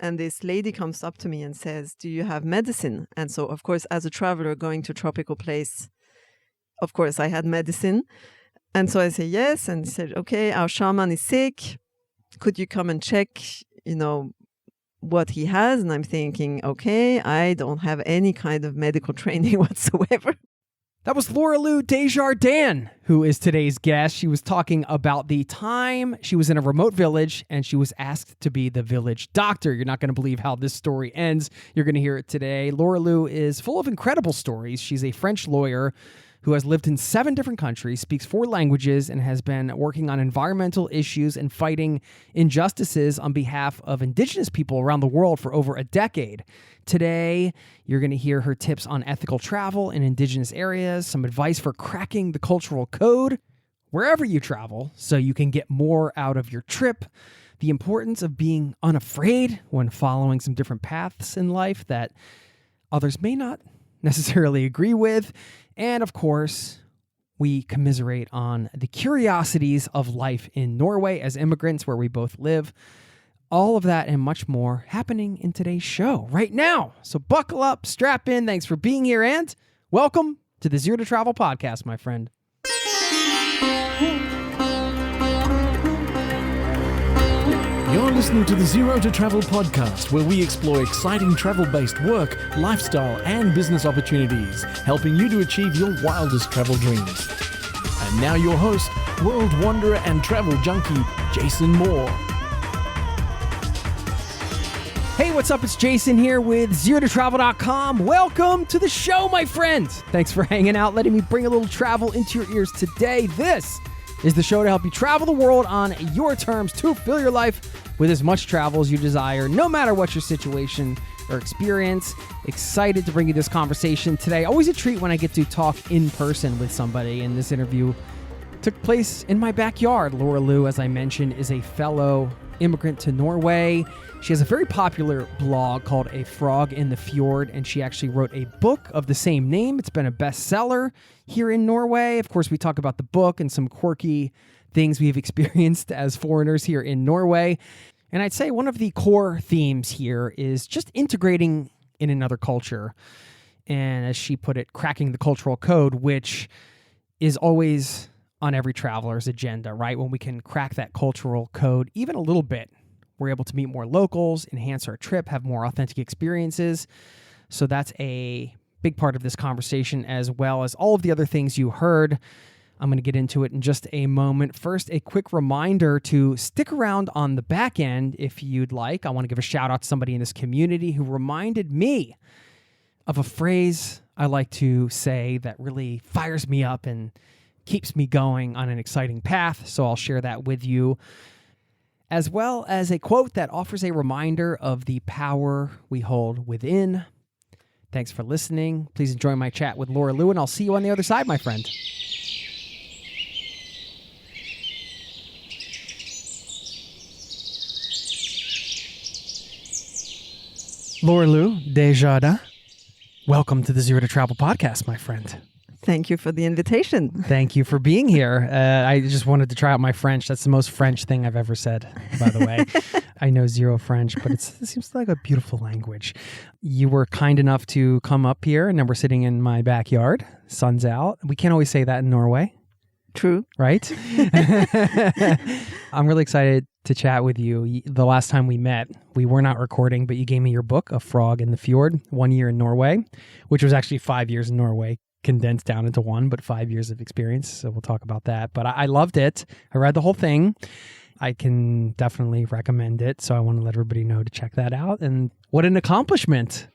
And this lady comes up to me and says, "Do you have medicine?" And so, of course, as a traveler going to a tropical place, of course, I had medicine. And so I say yes. And he said, "Okay, our shaman is sick. Could you come and check, what he has?" And I'm thinking, okay, I don't have any kind of medical training whatsoever. That was Lorelou Desjardins, who is today's guest. She was talking about the time she was in a remote village and she was asked to be the village doctor. You're not going to believe how this story ends. You're going to hear it today. Lorelou is full of incredible stories. She's a French lawyer who has lived in 7 different countries, speaks 4 languages, and has been working on environmental issues and fighting injustices on behalf of Indigenous people around the world for over a decade. Today, you're going to hear her tips on ethical travel in Indigenous areas, some advice for cracking the cultural code wherever you travel so you can get more out of your trip, the importance of being unafraid when following some different paths in life that others may not necessarily agree with, and of course, we commiserate on the curiosities of life in Norway as immigrants, where we both live. All of that and much more happening in today's show right now. So buckle up, strap in. Thanks for being here, and welcome to the Zero to Travel podcast, my friend. You're listening to the Zero to Travel podcast, where we explore exciting travel-based work, lifestyle, and business opportunities, helping you to achieve your wildest travel dreams. And now your host, world wanderer and travel junkie, Jason Moore. Hey, what's up? It's Jason here with ZeroToTravel.com. Welcome to the show, my friend. Thanks for hanging out, letting me bring a little travel into your ears today. This is the show to help you travel the world on your terms to fill your life with as much travel as you desire, no matter what your situation or experience. Excited to bring you this conversation today. Always a treat when I get to talk in person with somebody, and this interview took place in my backyard. Lorelou, as I mentioned, is a fellow immigrant to Norway. She has a very popular blog called A Frog in the Fjord, and she actually wrote a book of the same name. It's been a bestseller here in Norway. Of course, we talk about the book and some quirky things we've experienced as foreigners here in Norway. And I'd say one of the core themes here is just integrating in another culture. And as she put it, cracking the cultural code, which is always on every traveler's agenda, right? When we can crack that cultural code even a little bit, we're able to meet more locals, enhance our trip, have more authentic experiences. So that's a big part of this conversation, as well as all of the other things you heard. I'm going to get into it in just a moment. First, a quick reminder to stick around on the back end if you'd like. I want to give a shout out to somebody in this community who reminded me of a phrase I like to say that really fires me up and keeps me going on an exciting path. So I'll share that with you, as well as a quote that offers a reminder of the power we hold within. Thanks for listening. Please enjoy my chat with Lorelou, and I'll see you on the other side, my friend. Lorelou Desjardins, welcome to the Zero to Travel podcast, my friend. Thank you for the invitation. Thank you for being here. I just wanted to try out my French. That's the most French thing I've ever said, by the way. I know zero French, but it seems like a beautiful language. You were kind enough to come up here, and then we're sitting in my backyard. Sun's out. We can't always say that in Norway. True. Right? I'm really excited to chat with you. The last time we met, we were not recording, but you gave me your book, A Frog in the Fjord, 1 year in Norway, which was actually 5 years in Norway, condensed down into one, but 5 years of experience. So we'll talk about that. But I loved it. I read the whole thing. I can definitely recommend it. So I want to let everybody know to check that out. And what an accomplishment.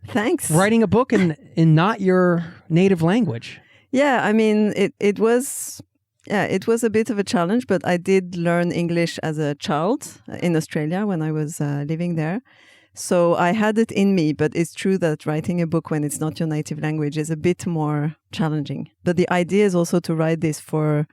Thanks. Writing a book in not your native language. Yeah, I mean, it was a bit of a challenge, but I did learn English as a child in Australia when I was living there. So I had it in me, but it's true that writing a book when it's not your native language is a bit more challenging. But the idea is also to write this for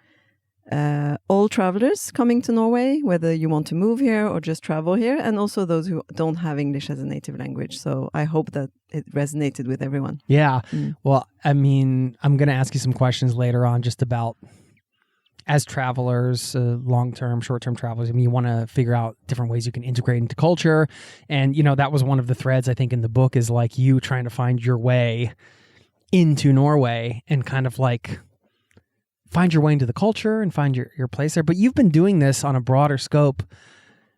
all travelers coming to Norway, whether you want to move here or just travel here, and also those who don't have English as a native language. So I hope that it resonated with everyone. Yeah. Well, I mean, I'm going to ask you some questions later on just about as travelers, long-term, short-term travelers, I mean, you want to figure out different ways you can integrate into culture. And, that was one of the threads, I think, in the book is like you trying to find your way into Norway and kind of like find your way into the culture and find your place there. But you've been doing this on a broader scope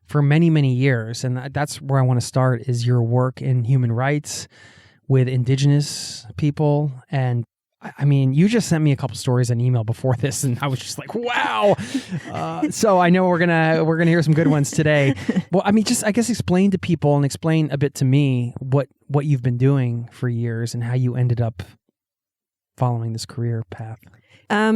for many, many years. And that's where I want to start is your work in human rights with Indigenous people. And I mean, you just sent me a couple stories in email before this, and I was just like, wow. So I know we're gonna hear some good ones today. Well, I mean, just I guess explain to people and explain a bit to me what you've been doing for years and how you ended up following this career path.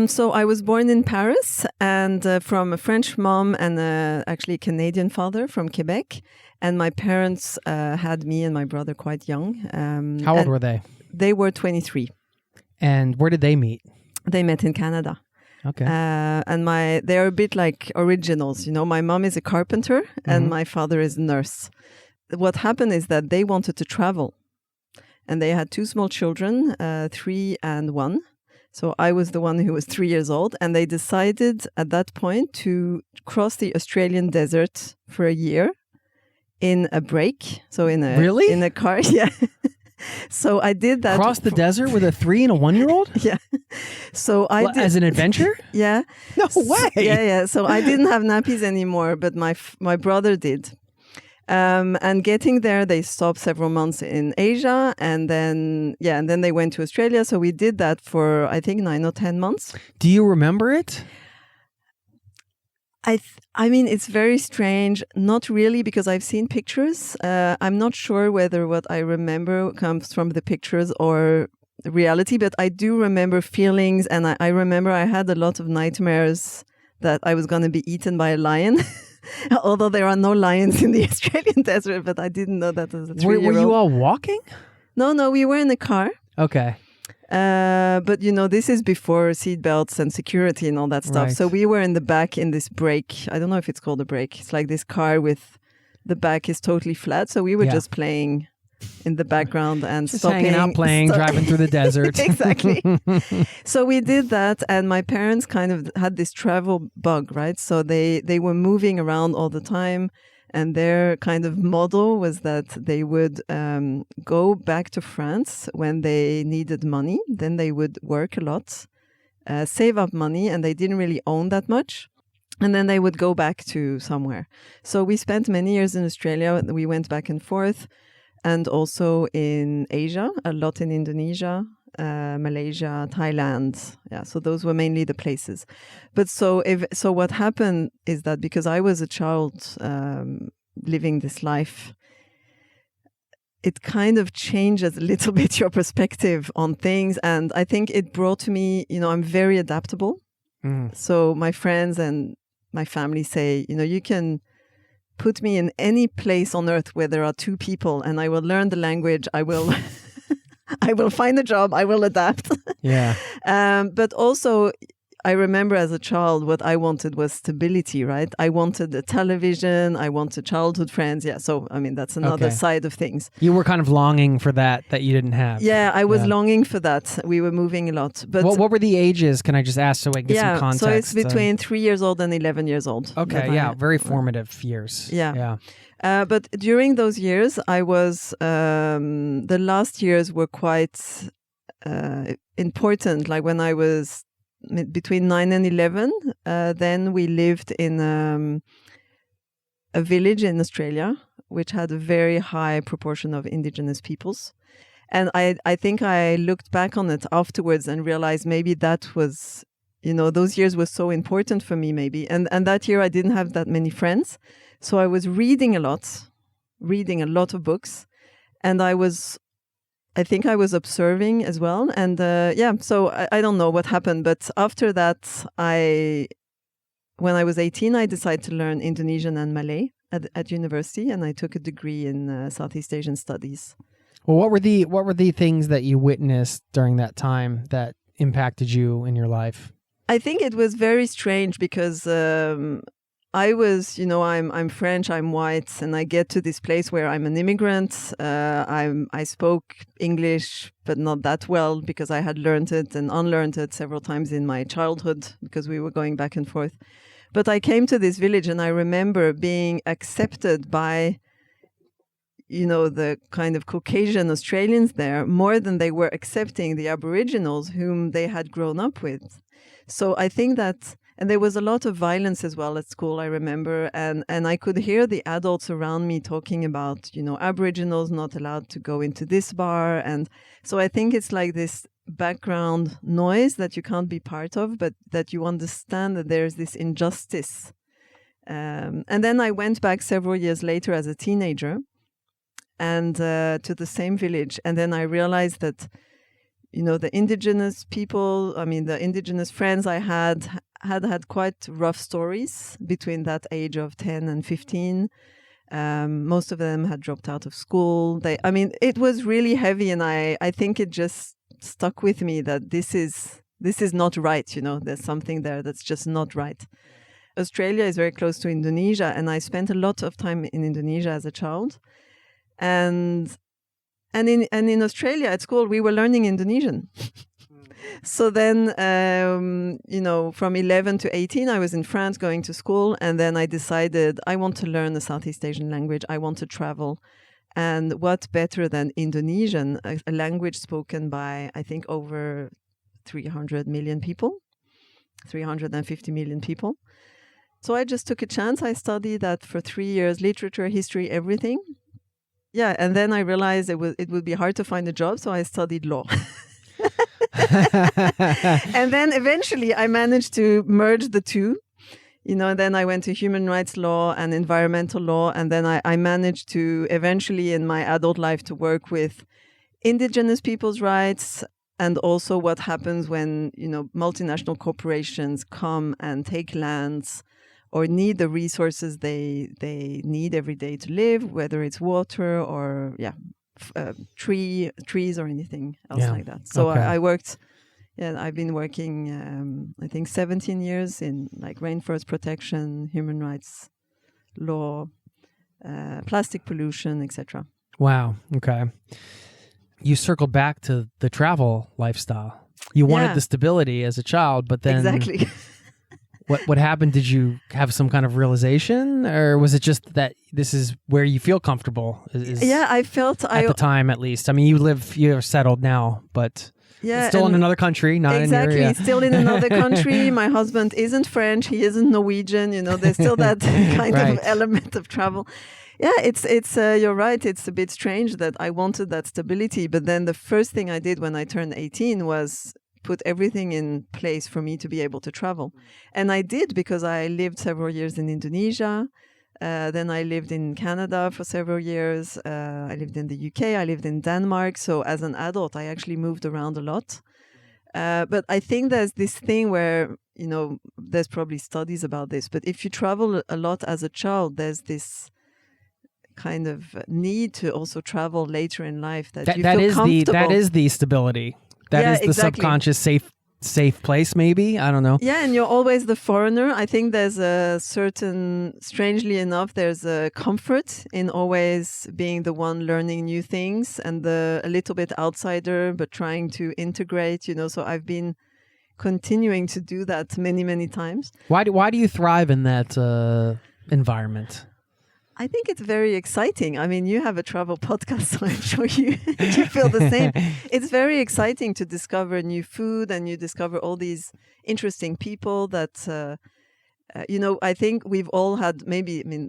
So I was born in Paris and from a French mom and actually a Canadian father from Quebec. And my parents had me and my brother quite young. How old were they? They were 23. And where did they meet? They met in Canada. Okay. And they're a bit like originals. My mom is a carpenter and my father is a nurse. What happened is that they wanted to travel. And they had 2 small children, 3 and 1. So I was the one who was 3 years old. And they decided at that point to cross the Australian desert for a year in a break. So in a car. Yeah. So I did that. Cross the desert with a 3 and a 1-year-old? Yeah. So I did. As an adventure? Yeah. No way. Yeah. So I didn't have nappies anymore, but my brother did. And getting there, they stopped several months in Asia, and then they went to Australia. So we did that for, I think, 9 or 10 months. Do you remember it? I mean, it's very strange. Not really, because I've seen pictures. I'm not sure whether what I remember comes from the pictures or reality, but I do remember feelings. And I remember I had a lot of nightmares that I was going to be eaten by a lion. Although there are no lions in the Australian desert, but I didn't know that as a 3-year-old. Were you all walking? No, we were in a car. Okay. But this is before seatbelts and security and all that stuff. Right. So we were in the back in this brake. I don't know if it's called a brake. It's like this car with the back is totally flat. So we were just playing in the background and just stopping. Hanging out, playing, driving through the desert. Exactly. So we did that, and my parents kind of had this travel bug, right? So they were moving around all the time. And their kind of model was that they would go back to France when they needed money. Then they would work a lot, save up money, and they didn't really own that much. And then they would go back to somewhere. So we spent many years in Australia. We went back and forth, and also in Asia, a lot in Indonesia, Malaysia, Thailand. Yeah, so those were mainly the places. But so what happened is that because I was a child living this life, it kind of changes a little bit your perspective on things. And I think it brought to me, I'm very adaptable. So my friends and my family say, you can put me in any place on earth where there are 2 people and I will learn the language. I will find a job. I will adapt. Yeah. But also, I remember as a child, what I wanted was stability, right? I wanted a television. I wanted childhood friends. Yeah. So, I mean, that's another side of things. You were kind of longing for that you didn't have. Yeah, I was longing for that. We were moving a lot. But what were the ages? Can I just ask so I can get some context? So it's between 3 years old and 11 years old. Okay. Yeah. Very formative years. Yeah. But during those years, I was, the last years were quite important. Like when I was between 9 and 11, then we lived in a village in Australia, which had a very high proportion of Indigenous peoples. And I think I looked back on it afterwards and realized maybe that was, those years were so important for me maybe. And that year I didn't have that many friends. So I was reading a lot of books. And I think I was observing as well. And so I don't know what happened. But after that, when I was 18, I decided to learn Indonesian and Malay at university. And I took a degree in Southeast Asian studies. Well, what were the things that you witnessed during that time that impacted you in your life? I think it was very strange because I was, I'm French, I'm white, and I get to this place where I'm an immigrant. I spoke English, but not that well because I had learned it and unlearned it several times in my childhood because we were going back and forth. But I came to this village and I remember being accepted by, the kind of Caucasian Australians there more than they were accepting the Aboriginals whom they had grown up with. So I think that. And there was a lot of violence as well at school, I remember. And I could hear the adults around me talking about, Aboriginals not allowed to go into this bar. And so I think it's like this background noise that you can't be part of, but that you understand that there's this injustice. And then I went back several years later as a teenager and to the same village. And then I realized that, the indigenous people, the indigenous friends I had quite rough stories between that age of 10 and 15. Most of them had dropped out of school. It was really heavy, and I think it just stuck with me that this is not right. There's something there that's just not right. Australia is very close to Indonesia, and I spent a lot of time in Indonesia as a child. And in Australia at school, we were learning Indonesian. So then, from 11 to 18, I was in France going to school. And then I decided I want to learn a Southeast Asian language. I want to travel. And what better than Indonesian, a language spoken by, I think, over 300 million people, 350 million people. So I just took a chance. I studied that for 3 years, literature, history, everything. Yeah, and then I realized it would be hard to find a job, so I studied law. And then eventually I managed to merge the two. Then I went to human rights law and environmental law, and then I managed to eventually in my adult life to work with indigenous people's rights and also what happens when, multinational corporations come and take lands or need the resources they need every day to live, whether it's water or trees or anything else like that. So okay. I worked. Yeah, I've been working. I think 17 years in like rainforest protection, human rights law, plastic pollution, etc. Wow. Okay. You circled back to the travel lifestyle. You wanted the stability as a child, but then exactly. What happened? Did you have some kind of realization, or was it just that this is where you feel comfortable? I felt at the time, at least. You're settled now, but still in another country, not exactly, in your still in another country. My husband isn't French; he isn't Norwegian. There's still that kind of element of travel. Yeah, it's you're right. It's a bit strange that I wanted that stability, but then the first thing I did when I turned 18 was put everything in place for me to be able to travel. And I did because I lived several years in Indonesia. Then I lived in Canada for several years. I lived in the UK. I lived in Denmark. So as an adult, I actually moved around a lot. But I think there's this thing where, there's probably studies about this, but if you travel a lot as a child, there's this kind of need to also travel later in life that you feel comfortable. That is the stability. That is the subconscious safe place, maybe? I don't know. Yeah, and you're always the foreigner. I think there's a certain, strangely enough, there's a comfort in always being the one learning new things and a little bit outsider, but trying to integrate, So I've been continuing to do that many, many times. Why do you thrive in that environment? I think it's very exciting. You have a travel podcast, so I'm sure you feel the same. It's very exciting to discover new food, and you discover all these interesting people that, I think we've all had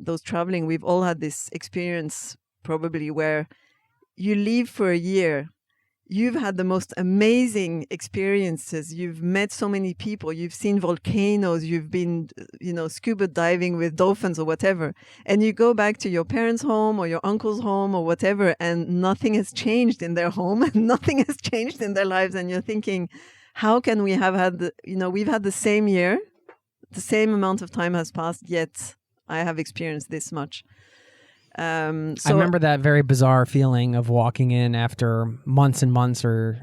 those traveling, we've all had this experience probably where you leave for a year. You've had the most amazing experiences. You've met so many people. You've seen volcanoes. You've been, scuba diving with dolphins or whatever. And you go back to your parents' home or your uncle's home or whatever, and nothing has changed in their home and nothing has changed in their lives. And you're thinking, how can we have had, we've had the same year, the same amount of time has passed, yet I have experienced this much. I remember that very bizarre feeling of walking in after months and months or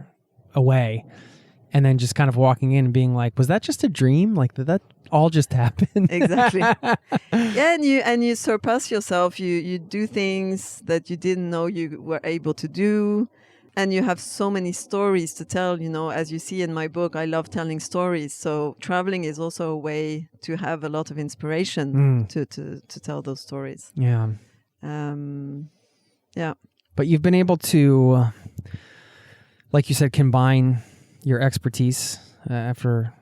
away and then just kind of walking in and being like, was that just a dream? Like, did that all just happen? Exactly. Yeah, and you surpass yourself. You do things that you didn't know you were able to do. And you have so many stories to tell, as you see in my book, I love telling stories. So traveling is also a way to have a lot of inspiration to tell those stories. Yeah. Yeah. But you've been able to, like you said, combine your expertise after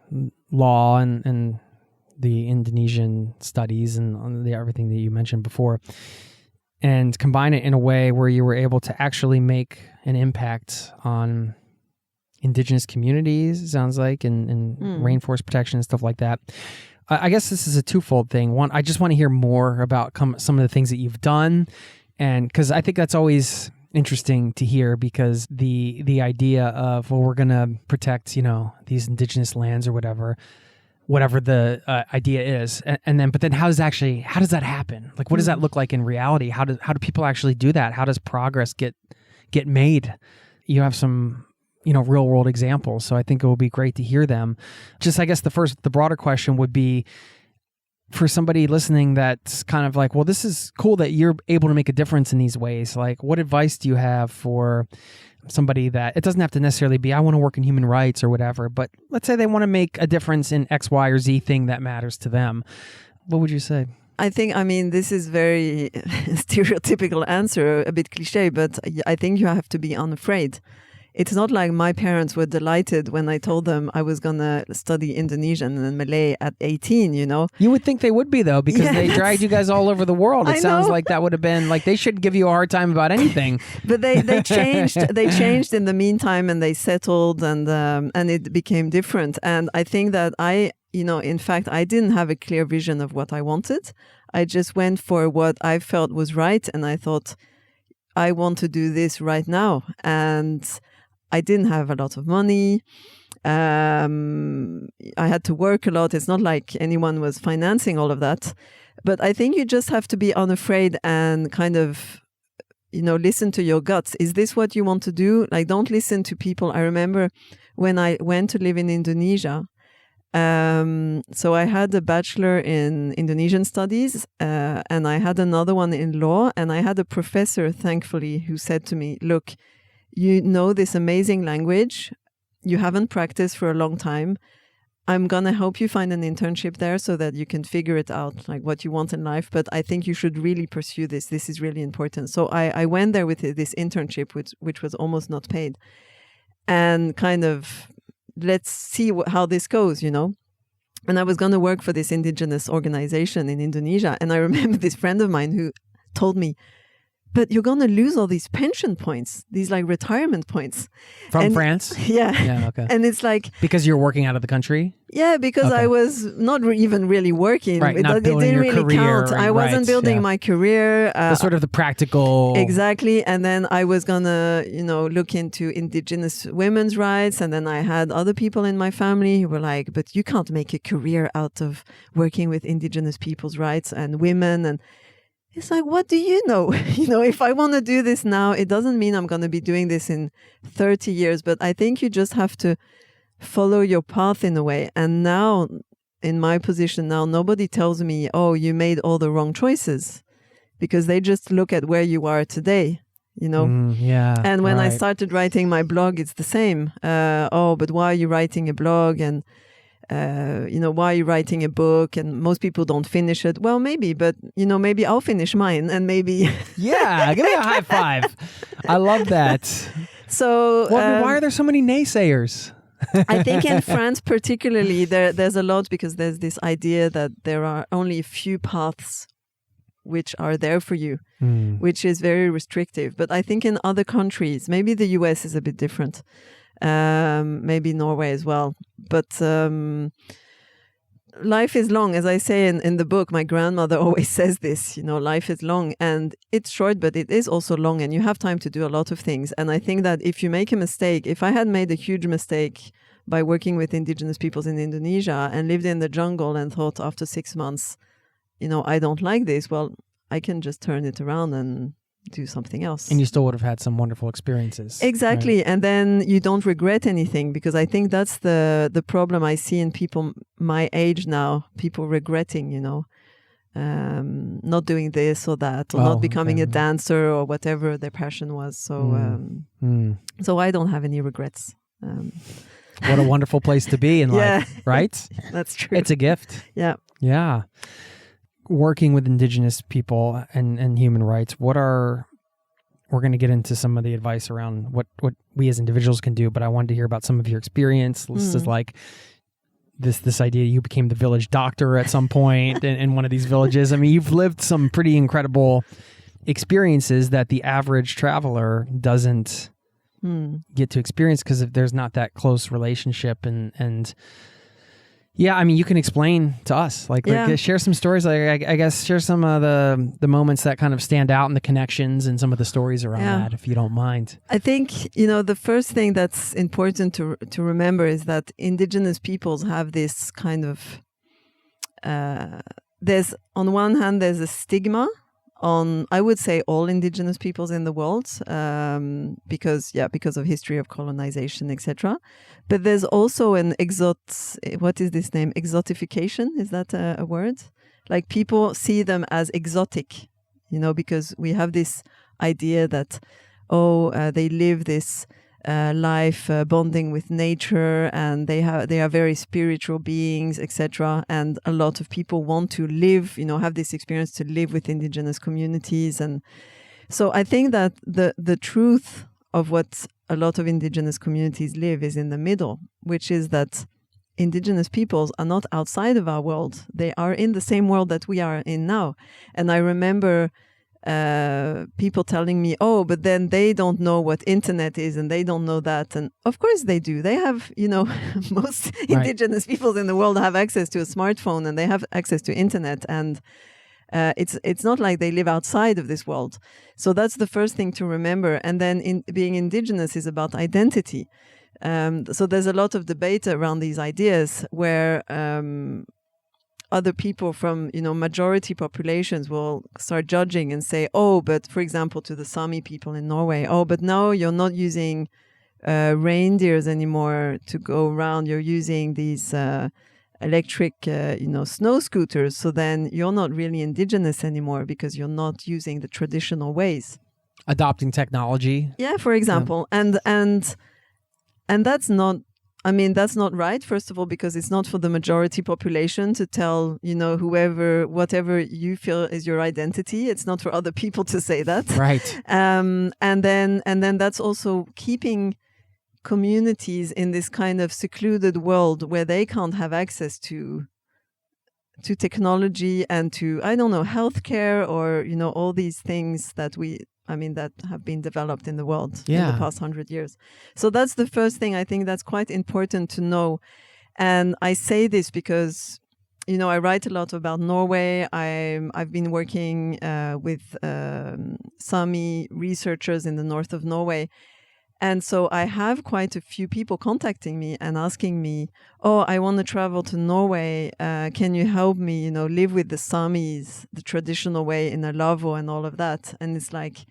law and the Indonesian studies and everything that you mentioned before, and combine it in a way where you were able to actually make an impact on indigenous communities, it sounds like, and rainforest protection and stuff like that. I guess this is a twofold thing. One, I just want to hear more about some of the things that you've done, and because I think that's always interesting to hear, because the idea of, well, we're going to protect, these indigenous lands or whatever the idea is, but then how does that happen? Like, what does that look like in reality? How do people actually do that? How does progress get made? You have some, real world examples, so I think it will be great to hear them. Just, I guess the broader question would be, for somebody listening that's kind of like, well, this is cool that you're able to make a difference in these ways. Like, what advice do you have for somebody that, it doesn't have to necessarily be, I want to work in human rights or whatever, but let's say they want to make a difference in X, Y, or Z thing that matters to them. What would you say? I think, this is very stereotypical answer, a bit cliche, but I think you have to be unafraid. It's not like my parents were delighted when I told them I was going to study Indonesian and Malay at 18, You would think they would be, though, because they dragged you guys all over the world. It sounds like that would have been, like, they shouldn't give you a hard time about anything. But they changed. They changed in the meantime, and they settled, and it became different. And I think that in fact, I didn't have a clear vision of what I wanted. I just went for what I felt was right, and I thought, I want to do this right now. And I didn't have a lot of money. I had to work a lot. It's not like anyone was financing all of that. But I think you just have to be unafraid and kind of, listen to your guts. Is this what you want to do? Like, don't listen to people. I remember when I went to live in Indonesia. So I had a bachelor in Indonesian studies, and I had another one in law. And I had a professor, thankfully, who said to me, look, you know this amazing language. You haven't practiced for a long time. I'm going to help you find an internship there so that you can figure it out, like what you want in life. But I think you should really pursue this. This is really important. So I went there with this internship, which was almost not paid. And kind of, let's see how this goes, And I was going to work for this indigenous organization in Indonesia. And I remember this friend of mine who told me, but you're going to lose all these pension points, these like retirement points. From France? Yeah. Yeah, okay. And it's like... Because you're working out of the country? Yeah, because I was not even really working. Right, It didn't really career, count. I wasn't building my career. Sort of the practical... Exactly. And then I was going to, look into indigenous women's rights. And then I had other people in my family who were like, but you can't make a career out of working with indigenous people's rights and women. And it's like, what do you know? If I want to do this now, it doesn't mean I'm going to be doing this in 30 years. But I think you just have to follow your path in a way. And now, in my position now, nobody tells me, oh, you made all the wrong choices. Because they just look at where you are today, Yeah. And when I started writing my blog, it's the same. But why are you writing a blog? And why are you writing a book? And most people don't finish it. Well, maybe, but maybe I'll finish mine, and maybe. Yeah, give me a high five. I love that. So, why are there so many naysayers? I think in France, particularly, there's a lot, because there's this idea that there are only a few paths which are there for you, which is very restrictive. But I think in other countries, maybe the US is a bit different. Maybe Norway as well. But life is long. As I say in the book, my grandmother always says this, life is long, and it's short, but it is also long, and you have time to do a lot of things. And I think that if you make a mistake, if I had made a huge mistake by working with indigenous peoples in Indonesia and lived in the jungle and thought after 6 months, I don't like this, well, I can just turn it around and do something else. And you still would have had some wonderful experiences. Exactly. Right? And then you don't regret anything, because I think that's the problem I see in people my age now, people regretting, not doing this or that, or not becoming a dancer or whatever their passion was. So, so I don't have any regrets. What a wonderful place to be in life, right? That's true. It's a gift. Yeah. Yeah. Working with Indigenous people and human rights, we're going to get into some of the advice around what we as individuals can do, but I wanted to hear about some of your experience. This is like this idea you became the village doctor at some point in one of these villages. I mean, you've lived some pretty incredible experiences that the average traveler doesn't get to experience because there's not that close relationship. And yeah, I mean, you can explain to us, like share some stories. Like I guess share some of the moments that kind of stand out and the connections and some of the stories around that, if you don't mind. I think, the first thing that's important to remember is that Indigenous peoples have this kind of, there's on one hand, there's a stigma on, I would say, all Indigenous peoples in the world, because of history of colonization, etc. But there's also an what is this name? Exotification? Is that a word? Like people see them as exotic, because we have this idea that, they live this life bonding with nature, and they are very spiritual beings, etc. And a lot of people want to live, have this experience to live with Indigenous communities. And so I think that the truth of what a lot of Indigenous communities live is in the middle, which is that Indigenous peoples are not outside of our world. They are in the same world that we are in now. And I remember people telling me, but then they don't know what internet is and they don't know that. And of course they do. They have, most Indigenous peoples in the world have access to a smartphone and they have access to internet. And it's not like they live outside of this world. So that's the first thing to remember. And then being Indigenous is about identity. So there's a lot of debate around these ideas where other people from, majority populations will start judging and say, but for example, to the Sami people in Norway, but now you're not using reindeers anymore to go around. You're using these electric, snow scooters. So then you're not really Indigenous anymore because you're not using the traditional ways. Adopting technology. Yeah, for example. Yeah. And that's not, that's not right, first of all, because it's not for the majority population to tell, whatever you feel is your identity. It's not for other people to say that. Right. And then that's also keeping communities in this kind of secluded world where they can't have access to technology and to, healthcare or, all these things that that have been developed in the world in the past 100 years. So that's the first thing I think that's quite important to know. And I say this because, I write a lot about Norway. I've been working with Sami researchers in the north of Norway. And so I have quite a few people contacting me and asking me, I want to travel to Norway. Can you help me, live with the Samis, the traditional way in a Lavo and all of that? And it's like,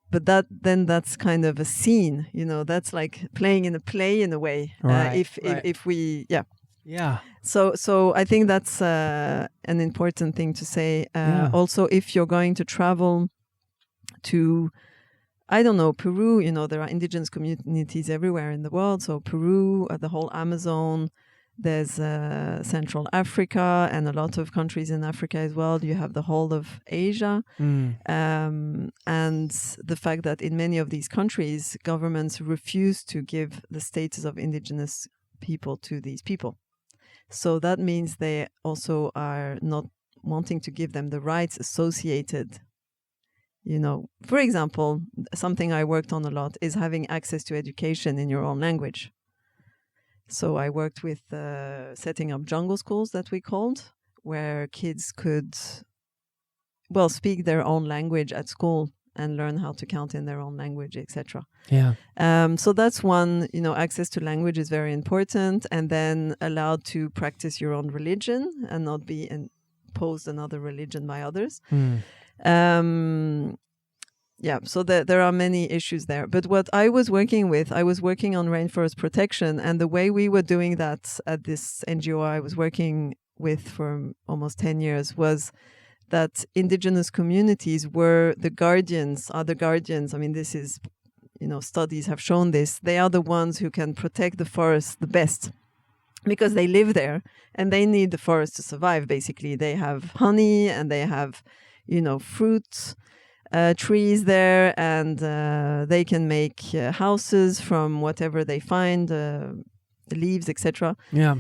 but that's kind of a scene, that's like playing in a play in a way. Right, if we, yeah. Yeah. So I think that's an important thing to say. Also, if you're going to travel to, Peru, there are Indigenous communities everywhere in the world. So Peru, the whole Amazon, there's Central Africa and a lot of countries in Africa as well. You have the whole of Asia. And the fact that in many of these countries, governments refuse to give the status of Indigenous people to these people. So that means they also are not wanting to give them the rights associated. For example, something I worked on a lot is having access to education in your own language. So I worked with setting up jungle schools that we called, where kids could, speak their own language at school and learn how to count in their own language, etc. Yeah. So that's one, access to language is very important, and then allowed to practice your own religion and not be imposed another religion by others. so there are many issues there. But what I was working on rainforest protection, and the way we were doing that at this NGO I was working with for almost 10 years was that indigenous communities are the guardians. I mean, this is, studies have shown this. They are the ones who can protect the forest the best because they live there and they need the forest to survive, basically. They have honey and they have, fruits. Trees there, and they can make houses from whatever they find, leaves, etc. Yeah.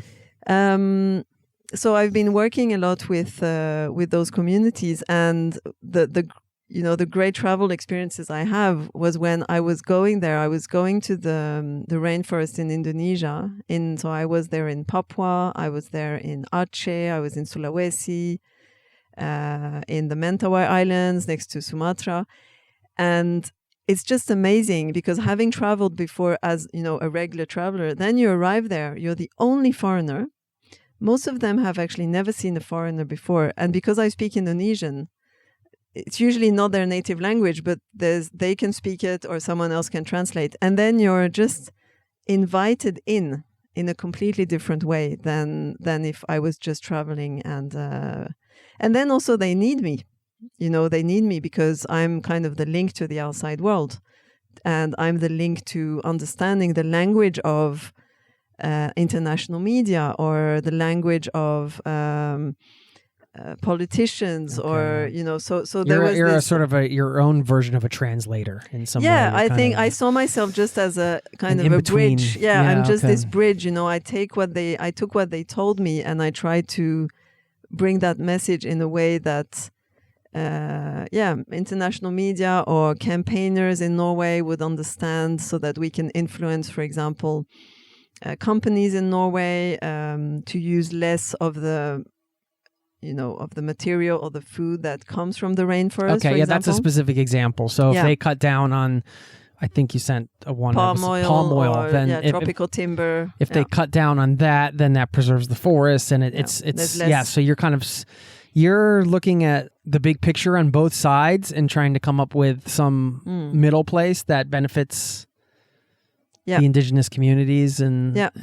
So I've been working a lot with those communities, and the great travel experiences I have was when I was going there. I was going to the rainforest in Indonesia. So I was there in Papua, I was there in Aceh, I was in Sulawesi. In the Mentawai Islands next to Sumatra. And it's just amazing because having traveled before as, a regular traveler, then you arrive there, you're the only foreigner. Most of them have actually never seen a foreigner before. And because I speak Indonesian, it's usually not their native language, but they can speak it or someone else can translate. And then you're just invited in a completely different way than if I was just traveling. And then also they need me, they need me because I'm kind of the link to the outside world. And I'm the link to understanding the language of international media or the language of politicians, or so there was you're this, a sort of your own version of a translator in some way. I think I saw myself just as a kind of a bridge. I'm just this bridge. I took what they told me and I tried to bring that message in a way that international media or campaigners in Norway would understand, so that we can influence, for example, companies in Norway to use less of the material or the food that comes from the rainforest. Okay, that's a specific example. So if they cut down on, I think you sent palm oil, or, then tropical timber. If they cut down on that, then that preserves the forest, and it's So you're looking at the big picture on both sides and trying to come up with some middle place that benefits the indigenous communities and that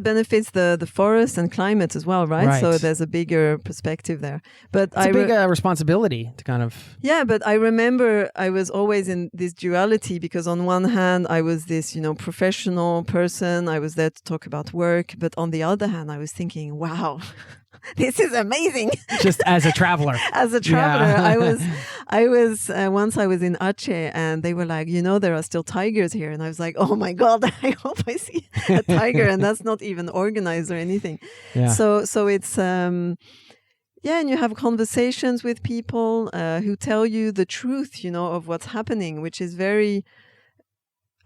benefits the forest and climate as well, right? So there's a bigger perspective there. But it's a big responsibility to kind of... Yeah, but I remember I was always in this duality because on one hand, I was this, professional person. I was there to talk about work. But on the other hand, I was thinking, wow, this is amazing. Just as a traveler. As a traveler. I was once I was in Aceh and they were like, there are still tigers here. And I was like, oh my God, I hope I see a tiger. And that's not even organized or anything. Yeah. So it's, and you have conversations with people who tell you the truth, of what's happening, which is very...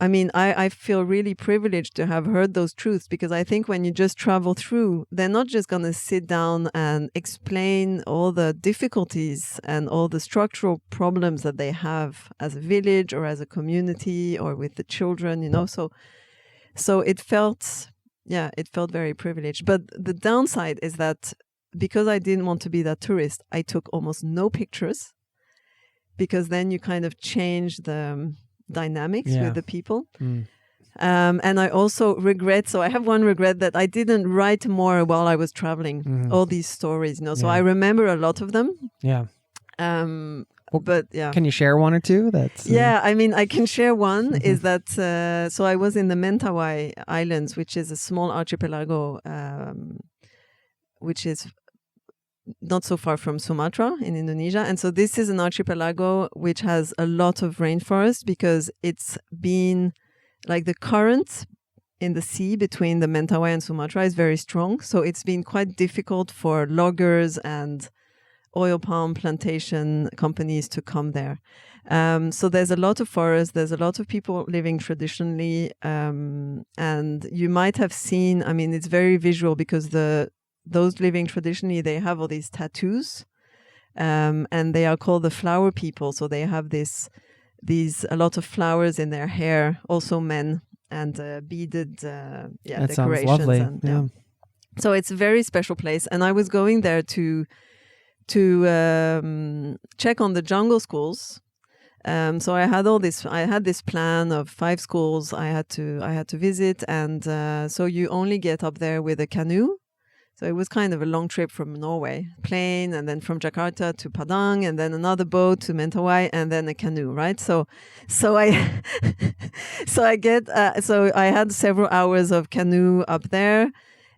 I feel really privileged to have heard those truths, because I think when you just travel through, they're not just going to sit down and explain all the difficulties and all the structural problems that they have as a village or as a community or with the children, So it felt very privileged. But the downside is that because I didn't want to be that tourist, I took almost no pictures, because then you kind of change the dynamics with the people. And I also regret, so I have one regret, that I didn't write more while I was traveling, all these stories, So I remember a lot of them. Yeah. But yeah. Can you share one or two? I can share one, is that, so I was in the Mentawai Islands, which is a small archipelago, which is not so far from Sumatra in Indonesia. And so this is an archipelago which has a lot of rainforest, because it's been like the current in the sea between the Mentawai and Sumatra is very strong. So it's been quite difficult for loggers and oil palm plantation companies to come there. So there's a lot of forest, there's a lot of people living traditionally. And you might have seen, it's very visual, because those living traditionally, they have all these tattoos, and they are called the flower people. So they have a lot of flowers in their hair, also men, and beaded that decorations. Sounds lovely. So it's a very special place. And I was going there to check on the jungle schools. So I had this plan of 5 schools I had to visit, and so you only get up there with a canoe. So it was kind of a long trip from Norway, plane, and then from Jakarta to Padang, and then another boat to Mentawai, and then a canoe, right? So I so I had several hours of canoe up there.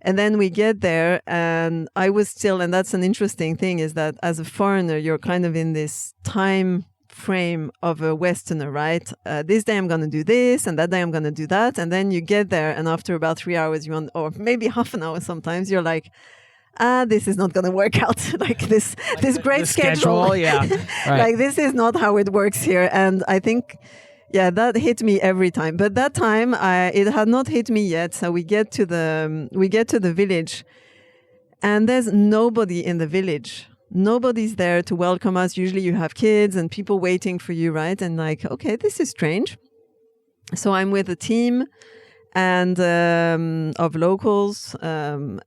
And then we get there, and I was still, and that's an interesting thing, is that as a foreigner, you're kind of in this time frame of a Westerner, right? This day I'm going to do this, and that day I'm going to do that. And then you get there, and after about 3 hours, or maybe half an hour sometimes, you're like, this is not going to work out. this great schedule. Yeah. Right. Like, this is not how it works here. And I think... yeah, that hit me every time. But that time, it had not hit me yet. So we get to the village, and there's nobody in the village. Nobody's there to welcome us. Usually, you have kids and people waiting for you, right? And like, okay, this is strange. So I'm with a team and of locals, and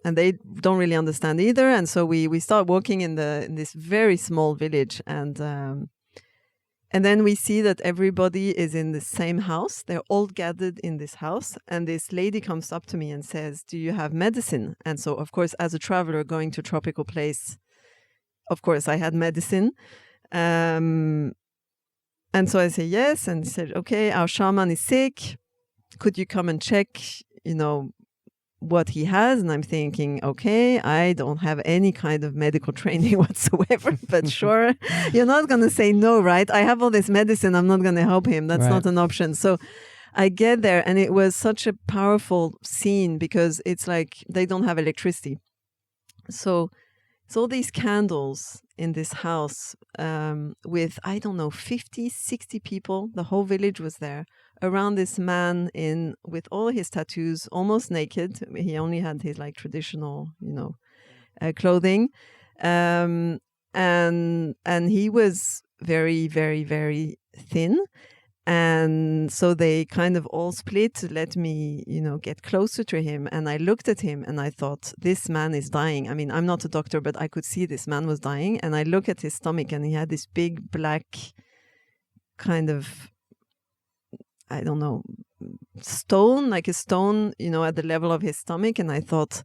they don't really understand either. And so we start walking in this very small village, and then we see that everybody is in the same house. They're all gathered in this house. And this lady comes up to me and says, "Do you have medicine?" And so, of course, as a traveler going to a tropical place, of course, I had medicine. And so I say yes. And she said, "Okay, our shaman is sick. Could you come and check, what he has?" And I'm thinking, okay, I don't have any kind of medical training whatsoever, but sure, you're not going to say no, right? I have all this medicine. I'm not going to help him. That's not an option. So I get there, and it was such a powerful scene because it's like they don't have electricity. So it's all these candles in this house with, I don't know, 50, 60 people. The whole village was there around this man with all his tattoos, almost naked. He only had his traditional, clothing. And he was very, very, very thin. And so they kind of all split to let me, get closer to him. And I looked at him and I thought, this man is dying. I mean, I'm not a doctor, but I could see this man was dying. And I look at his stomach, and he had this big black kind of, I don't know, stone, like a stone, at the level of his stomach. And I thought,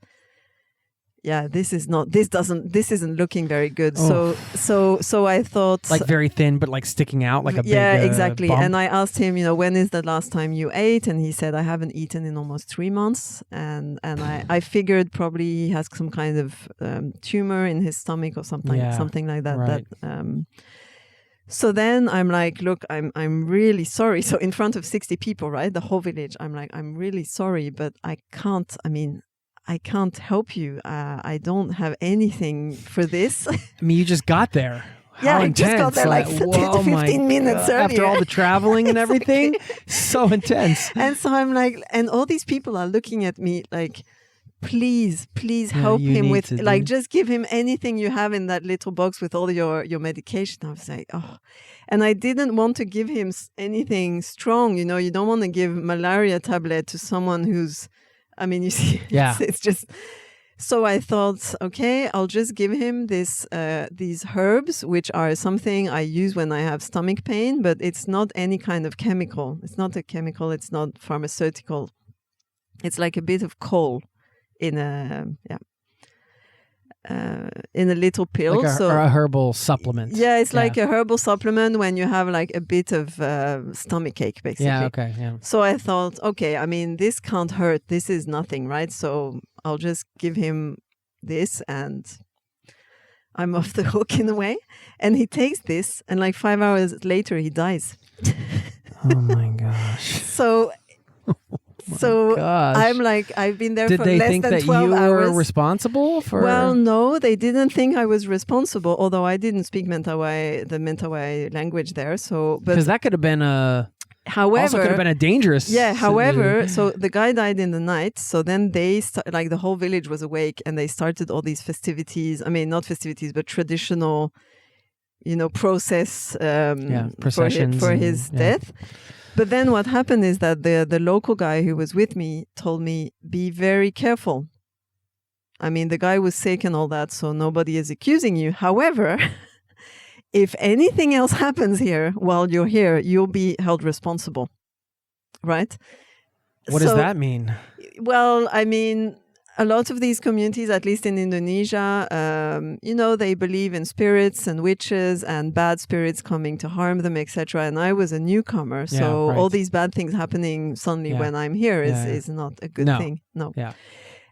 yeah, this isn't looking very good. Oh. So I thought, like very thin, but like sticking out like a big exactly. bump. And I asked him, when is the last time you ate? And he said, I haven't eaten in almost 3 months. And I figured probably he has some kind of tumor in his stomach or something like that. Right. So then I'm like, look, I'm really sorry. So in front of 60 people, right? The whole village, I'm like, I'm really sorry, but I can't help you. I don't have anything for this. I mean, you just got there. How I intense. just got there like 15 minutes earlier. After all the traveling and everything. So intense. And so I'm like, and all these people are looking at me like, please help him with, just give him anything you have in that little box with all your medication. I was like, oh. And I didn't want to give him anything strong. You don't want to give malaria tablet to someone who's, you see, it's just... So I thought, okay, I'll just give him these herbs, which are something I use when I have stomach pain, but it's not any kind of chemical. It's not a chemical. It's not pharmaceutical. It's like a bit of coal in a little pill. Like a herbal supplement. Yeah, it's like a herbal supplement when you have like a bit of stomach ache, basically. Yeah, okay, yeah. So I thought, okay, this can't hurt. This is nothing, right? So I'll just give him this and I'm off the hook in a way. And he takes this and like 5 hours later, he dies. Oh my gosh. So gosh. I'm like, I've been there for less than 12 hours. Did they think that you were responsible for... Well, no, they didn't think I was responsible, although I didn't speak the Mentawai language there. So, because that could have been also could have been a dangerous... Yeah, however, so the guy died in the night. So then they, the whole village was awake and they started all these festivities. I mean, not festivities, but traditional, process processions for his death. But then what happened is that the local guy who was with me told me, be very careful. I mean, the guy was sick and all that, so nobody is accusing you. However, if anything else happens here while you're here, you'll be held responsible, right? What does that mean? Well, I mean, a lot of these communities, at least in Indonesia, they believe in spirits and witches and bad spirits coming to harm them, etc. And I was a newcomer, so all these bad things happening suddenly when I'm here is not a good thing. No. Yeah.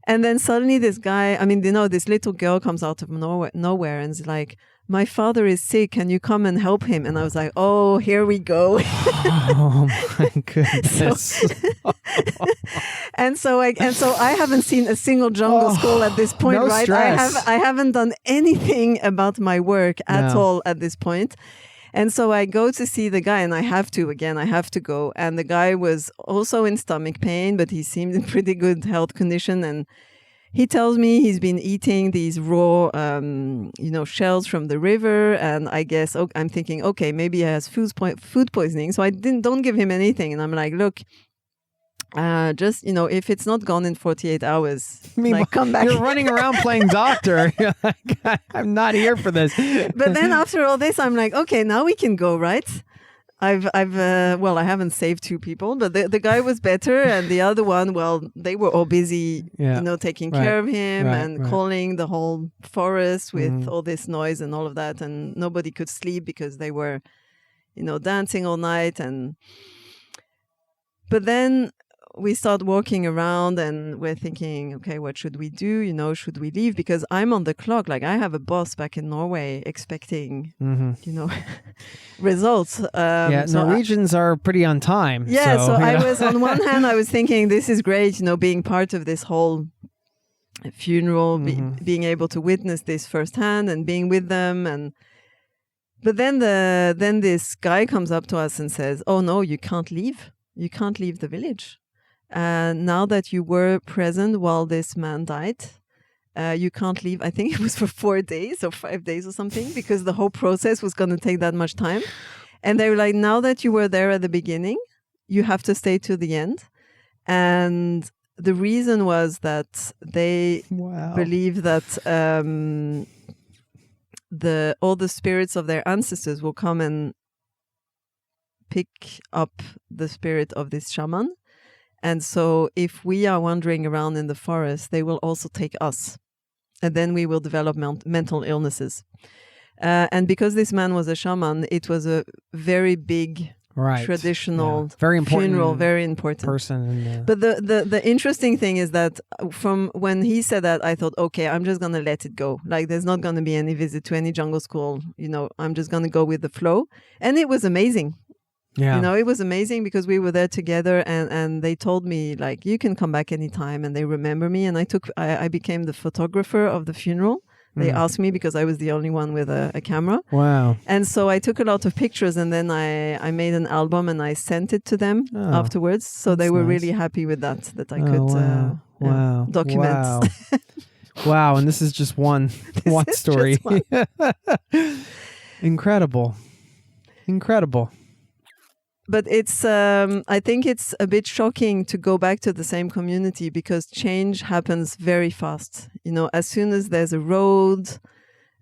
And then suddenly this guy, I mean, this little girl comes out of nowhere and is like, my father is sick. Can you come and help him? And I was like, oh, here we go. Oh my goodness. And so I haven't seen a single jungle school at this point, no right? Stress. I haven't done anything about my work at all at this point. And so I go to see the guy, and I have to go. And the guy was also in stomach pain, but he seemed in pretty good health condition. And he tells me he's been eating these raw, shells from the river. And I guess, I'm thinking, okay, maybe he has food poisoning. So I don't give him anything. And I'm like, look, just, if it's not gone in 48 hours, come back. You're running around playing doctor. You're like, I'm not here for this. But then after all this, I'm like, okay, now we can go, right? I haven't saved 2 people, but the guy was better. And the other one, they were all busy, taking care of him and calling the whole forest with all this noise and all of that. And nobody could sleep because they were, dancing all night. But then we start walking around and we're thinking, okay, what should we do? Should we leave? Because I'm on the clock. Like, I have a boss back in Norway expecting, results. Norwegians are pretty on time. Yeah. So I was, on one hand, I was thinking, this is great, being part of this whole funeral, being able to witness this firsthand and being with them. But then this guy comes up to us and says, oh no, you can't leave. You can't leave the village. Now that you were present while this man died, you can't leave. I think it was for 4 days or 5 days or something, because the whole process was going to take that much time. And they were like, now that you were there at the beginning, you have to stay to the end. And the reason was that they believe that all the spirits of their ancestors will come and pick up the spirit of this shaman. And so if we are wandering around in the forest, they will also take us. And then we will develop mental illnesses. And because this man was a shaman, it was a very big traditional very important funeral, very important person. But the interesting thing is that from when he said that, I thought, okay, I'm just going to let it go. Like, there's not going to be any visit to any jungle school. I'm just going to go with the flow. And it was amazing. Yeah. It was amazing because we were there together and they told me, like, you can come back anytime, and they remember me. And I became the photographer of the funeral. They asked me because I was the only one with a camera. Wow. And so I took a lot of pictures, and then I made an album and I sent it to them afterwards. So they were really happy with that I could document. Wow. Wow. And this is just one story. Incredible. But it's, I think it's a bit shocking to go back to the same community because change happens very fast. As soon as there's a road,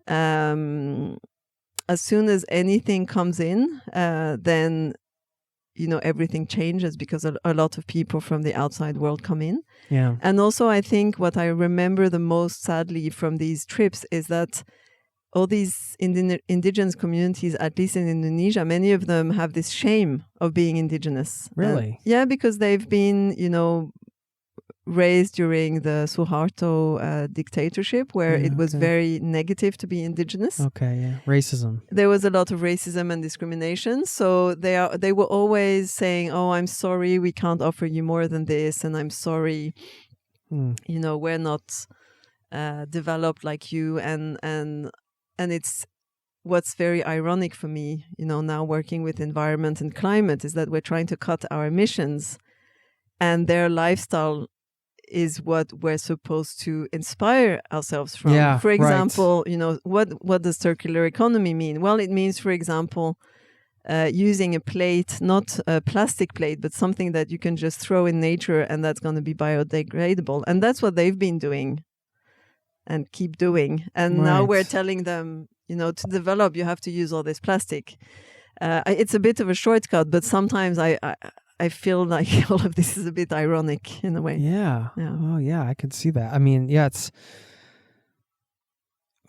as soon as anything comes in, then, everything changes because a lot of people from the outside world come in. Yeah. And also, I think what I remember the most sadly from these trips is that all these indigenous communities, at least in Indonesia, many of them have this shame of being indigenous. Really? Yeah, because they've been, raised during the Suharto dictatorship, where it was very negative to be indigenous. Okay, yeah. Racism. There was a lot of racism and discrimination. So they were always saying, oh, I'm sorry, we can't offer you more than this. And I'm sorry, we're not developed like you. And it's what's very ironic for me, now working with environment and climate, is that we're trying to cut our emissions, and their lifestyle is what we're supposed to inspire ourselves from. Yeah, for example, what does circular economy mean? Well, it means, for example, using a plate, not a plastic plate, but something that you can just throw in nature and that's going to be biodegradable. And that's what they've been doing and keep doing. And now Right. we're telling them, to develop, you have to use all this plastic. It's a bit of a shortcut, but sometimes I feel like all of this is a bit ironic in a way. Yeah. Yeah. Oh, yeah, I can see that. I mean, yeah, it's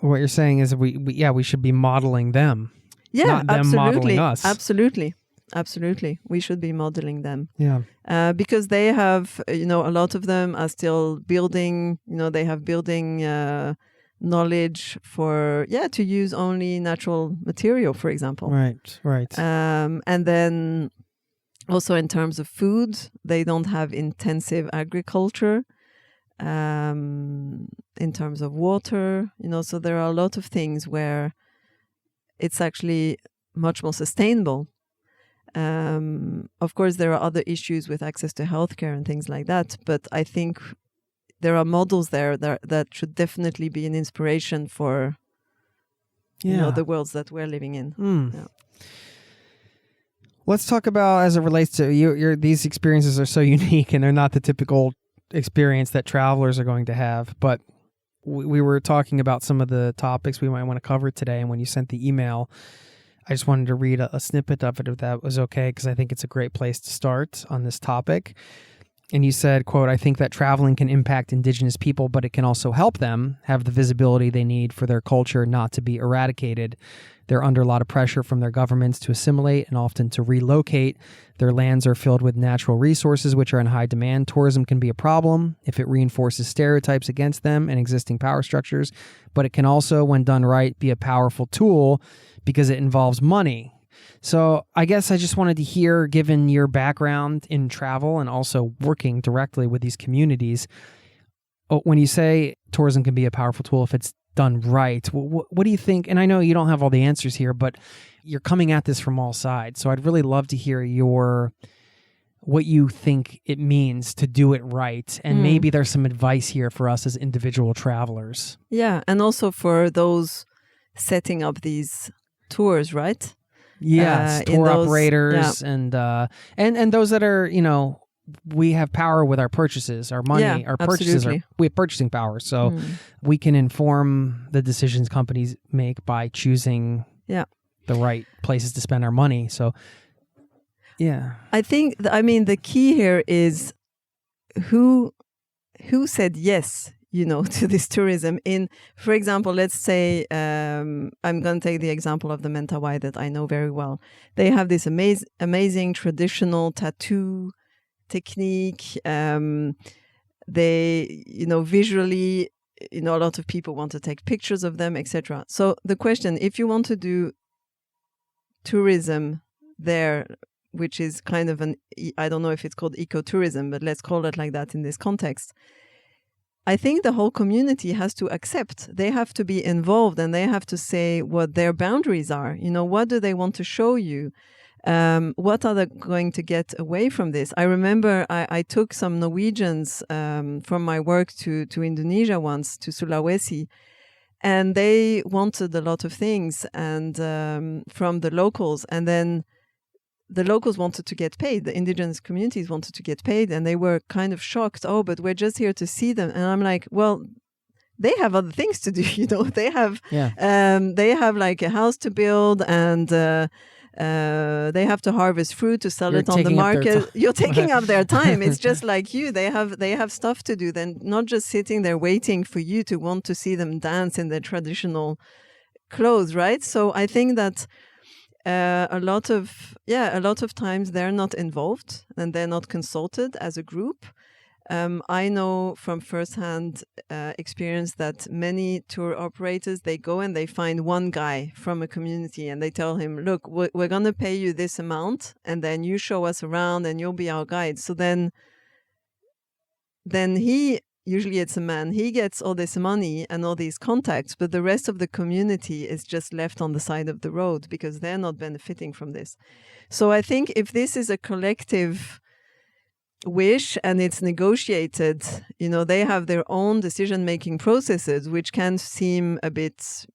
what you're saying is we should be modeling them. Yeah, not them absolutely. modeling us. Absolutely. We should be modeling them. Yeah. Because they have, a lot of them are still building, they have building knowledge to use only natural material, for example. Right. And then also in terms of food, they don't have intensive agriculture. In terms of water, so there are a lot of things where it's actually much more sustainable. Of course, there are other issues with access to healthcare and things like that, but I think there are models there that should definitely be an inspiration for the worlds that we're living in. Yeah. Let's talk about, as it relates to these experiences are so unique and they're not the typical experience that travelers are going to have, but we were talking about some of the topics we might want to cover today, and when you sent the email, I just wanted to read a snippet of it, if that was okay, because I think it's a great place to start on this topic. And you said, quote, "I think that traveling can impact Indigenous people, but it can also help them have the visibility they need for their culture not to be eradicated. They're under a lot of pressure from their governments to assimilate and often to relocate. Their lands are filled with natural resources which are in high demand. Tourism can be a problem if it reinforces stereotypes against them and existing power structures, but it can also, when done right, be a powerful tool because it involves money." So I guess I just wanted to hear, given your background in travel and also working directly with these communities, when you say tourism can be a powerful tool if it's done right, what do you think? And I know you don't have all the answers here, but you're coming at this from all sides. So I'd really love to hear what you think it means to do it right. And maybe there's some advice here for us as individual travelers. Yeah, and also for those setting up these tours, right? Yes, tour operators and those that are, we have power with our purchases, our money, our purchases, we have purchasing power. So we can inform the decisions companies make by choosing the right places to spend our money. So, yeah. I think, the key here is who said yes, to this tourism. For example, let's say, I'm going to take the example of the Mentawai that I know very well. They have this amazing traditional tattoo technique. They, visually, a lot of people want to take pictures of them, etc. So the question, if you want to do tourism there, which is kind of I don't know if it's called ecotourism, but let's call it like that in this context. I think the whole community has to accept. They have to be involved and they have to say what their boundaries are. What do they want to show you? What are they going to get away from this? I remember I took some Norwegians from my work to Indonesia once, to Sulawesi, and they wanted a lot of things and from the locals. And then the locals wanted to get paid. The indigenous communities wanted to get paid, and they were kind of shocked. Oh, but we're just here to see them. And I'm like, well, they have other things to do. They have like a house to build, and they have to harvest fruit to sell it on the market. You're taking up their time. It's just like you. They have stuff to do. Then not just sitting there waiting for you to want to see them dance in their traditional clothes, right? So I think that. A lot of times they're not involved and they're not consulted as a group. I know from firsthand experience that many tour operators, they go and they find one guy from a community and they tell him, look, we're going to pay you this amount and then you show us around and you'll be our guide. So then he, usually it's a man, he gets all this money and all these contacts, but the rest of the community is just left on the side of the road because they're not benefiting from this. So I think if this is a collective wish and it's negotiated, they have their own decision-making processes, which can seem a bit,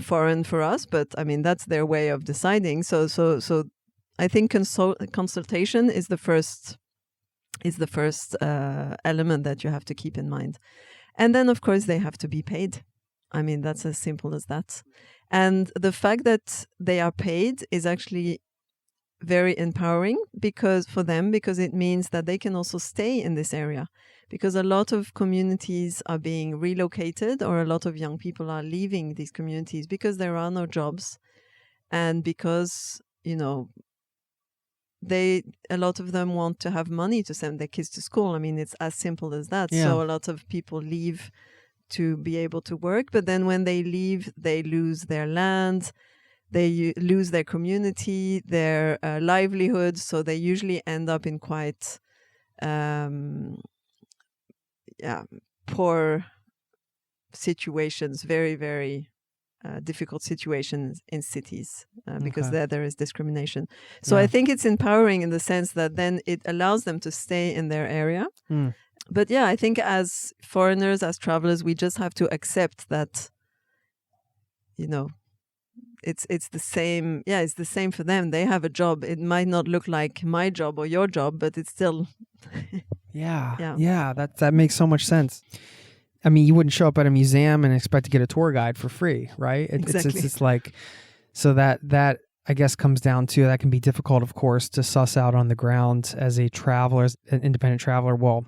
foreign for us, but that's their way of deciding. So I think consultation is the first element that you have to keep in mind. And then, of course, they have to be paid. I mean, that's as simple as that. And the fact that they are paid is actually very empowering because it means that they can also stay in this area, because a lot of communities are being relocated, or a lot of young people are leaving these communities because there are no jobs, and because, a lot of them want to have money to send their kids to school. I mean, it's as simple as that. Yeah. So a lot of people leave to be able to work, but then when they leave, they lose their land, they lose their community, their livelihood. So they usually end up in quite poor situations, very, very difficult situations in cities, because there is discrimination. So I think it's empowering in the sense that then it allows them to stay in their area. But yeah, I think as foreigners, as travelers, we just have to accept that, it's the same. Yeah, it's the same for them. They have a job. It might not look like my job or your job, but it's still. Yeah. That makes so much sense. I mean, you wouldn't show up at a museum and expect to get a tour guide for free, right? Exactly. It's like, so that I guess comes down to, that can be difficult, of course, to suss out on the ground as a traveler, as an independent traveler. Well,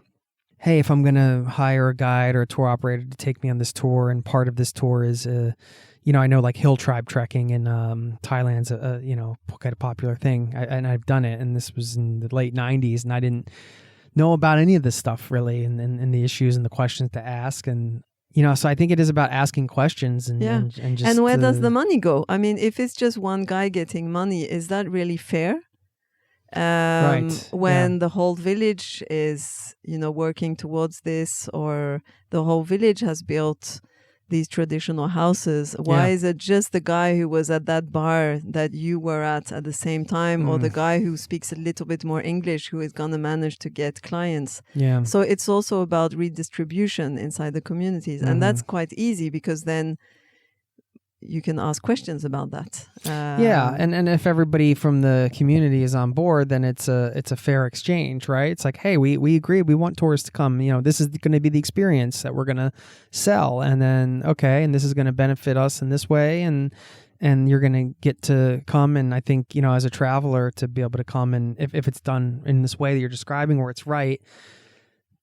hey, if I'm going to hire a guide or a tour operator to take me on this tour, and part of this tour is, I know like hill tribe trekking in Thailand's quite a popular thing, and I've done it, and this was in the late 90s, and I didn't know about any of this stuff really, and the issues and the questions to ask, and so I think it is about asking questions and just, and where does the money go? I mean, if it's just one guy getting money, is that really fair? When the whole village is working towards this, or the whole village has built these traditional houses, why is it just the guy who was at that bar that you were at the same time, or the guy who speaks a little bit more English who is going to manage to get clients? So it's also about redistribution inside the communities, and that's quite easy, because then you can ask questions about that. And if everybody from the community is on board, then it's a fair exchange, right? It's like, hey, we agree, we want tourists to come. This is going to be the experience that we're going to sell, and then and this is going to benefit us in this way, and you're going to get to come. And I think as a traveler, to be able to come, and if it's done in this way that you're describing, where it's right.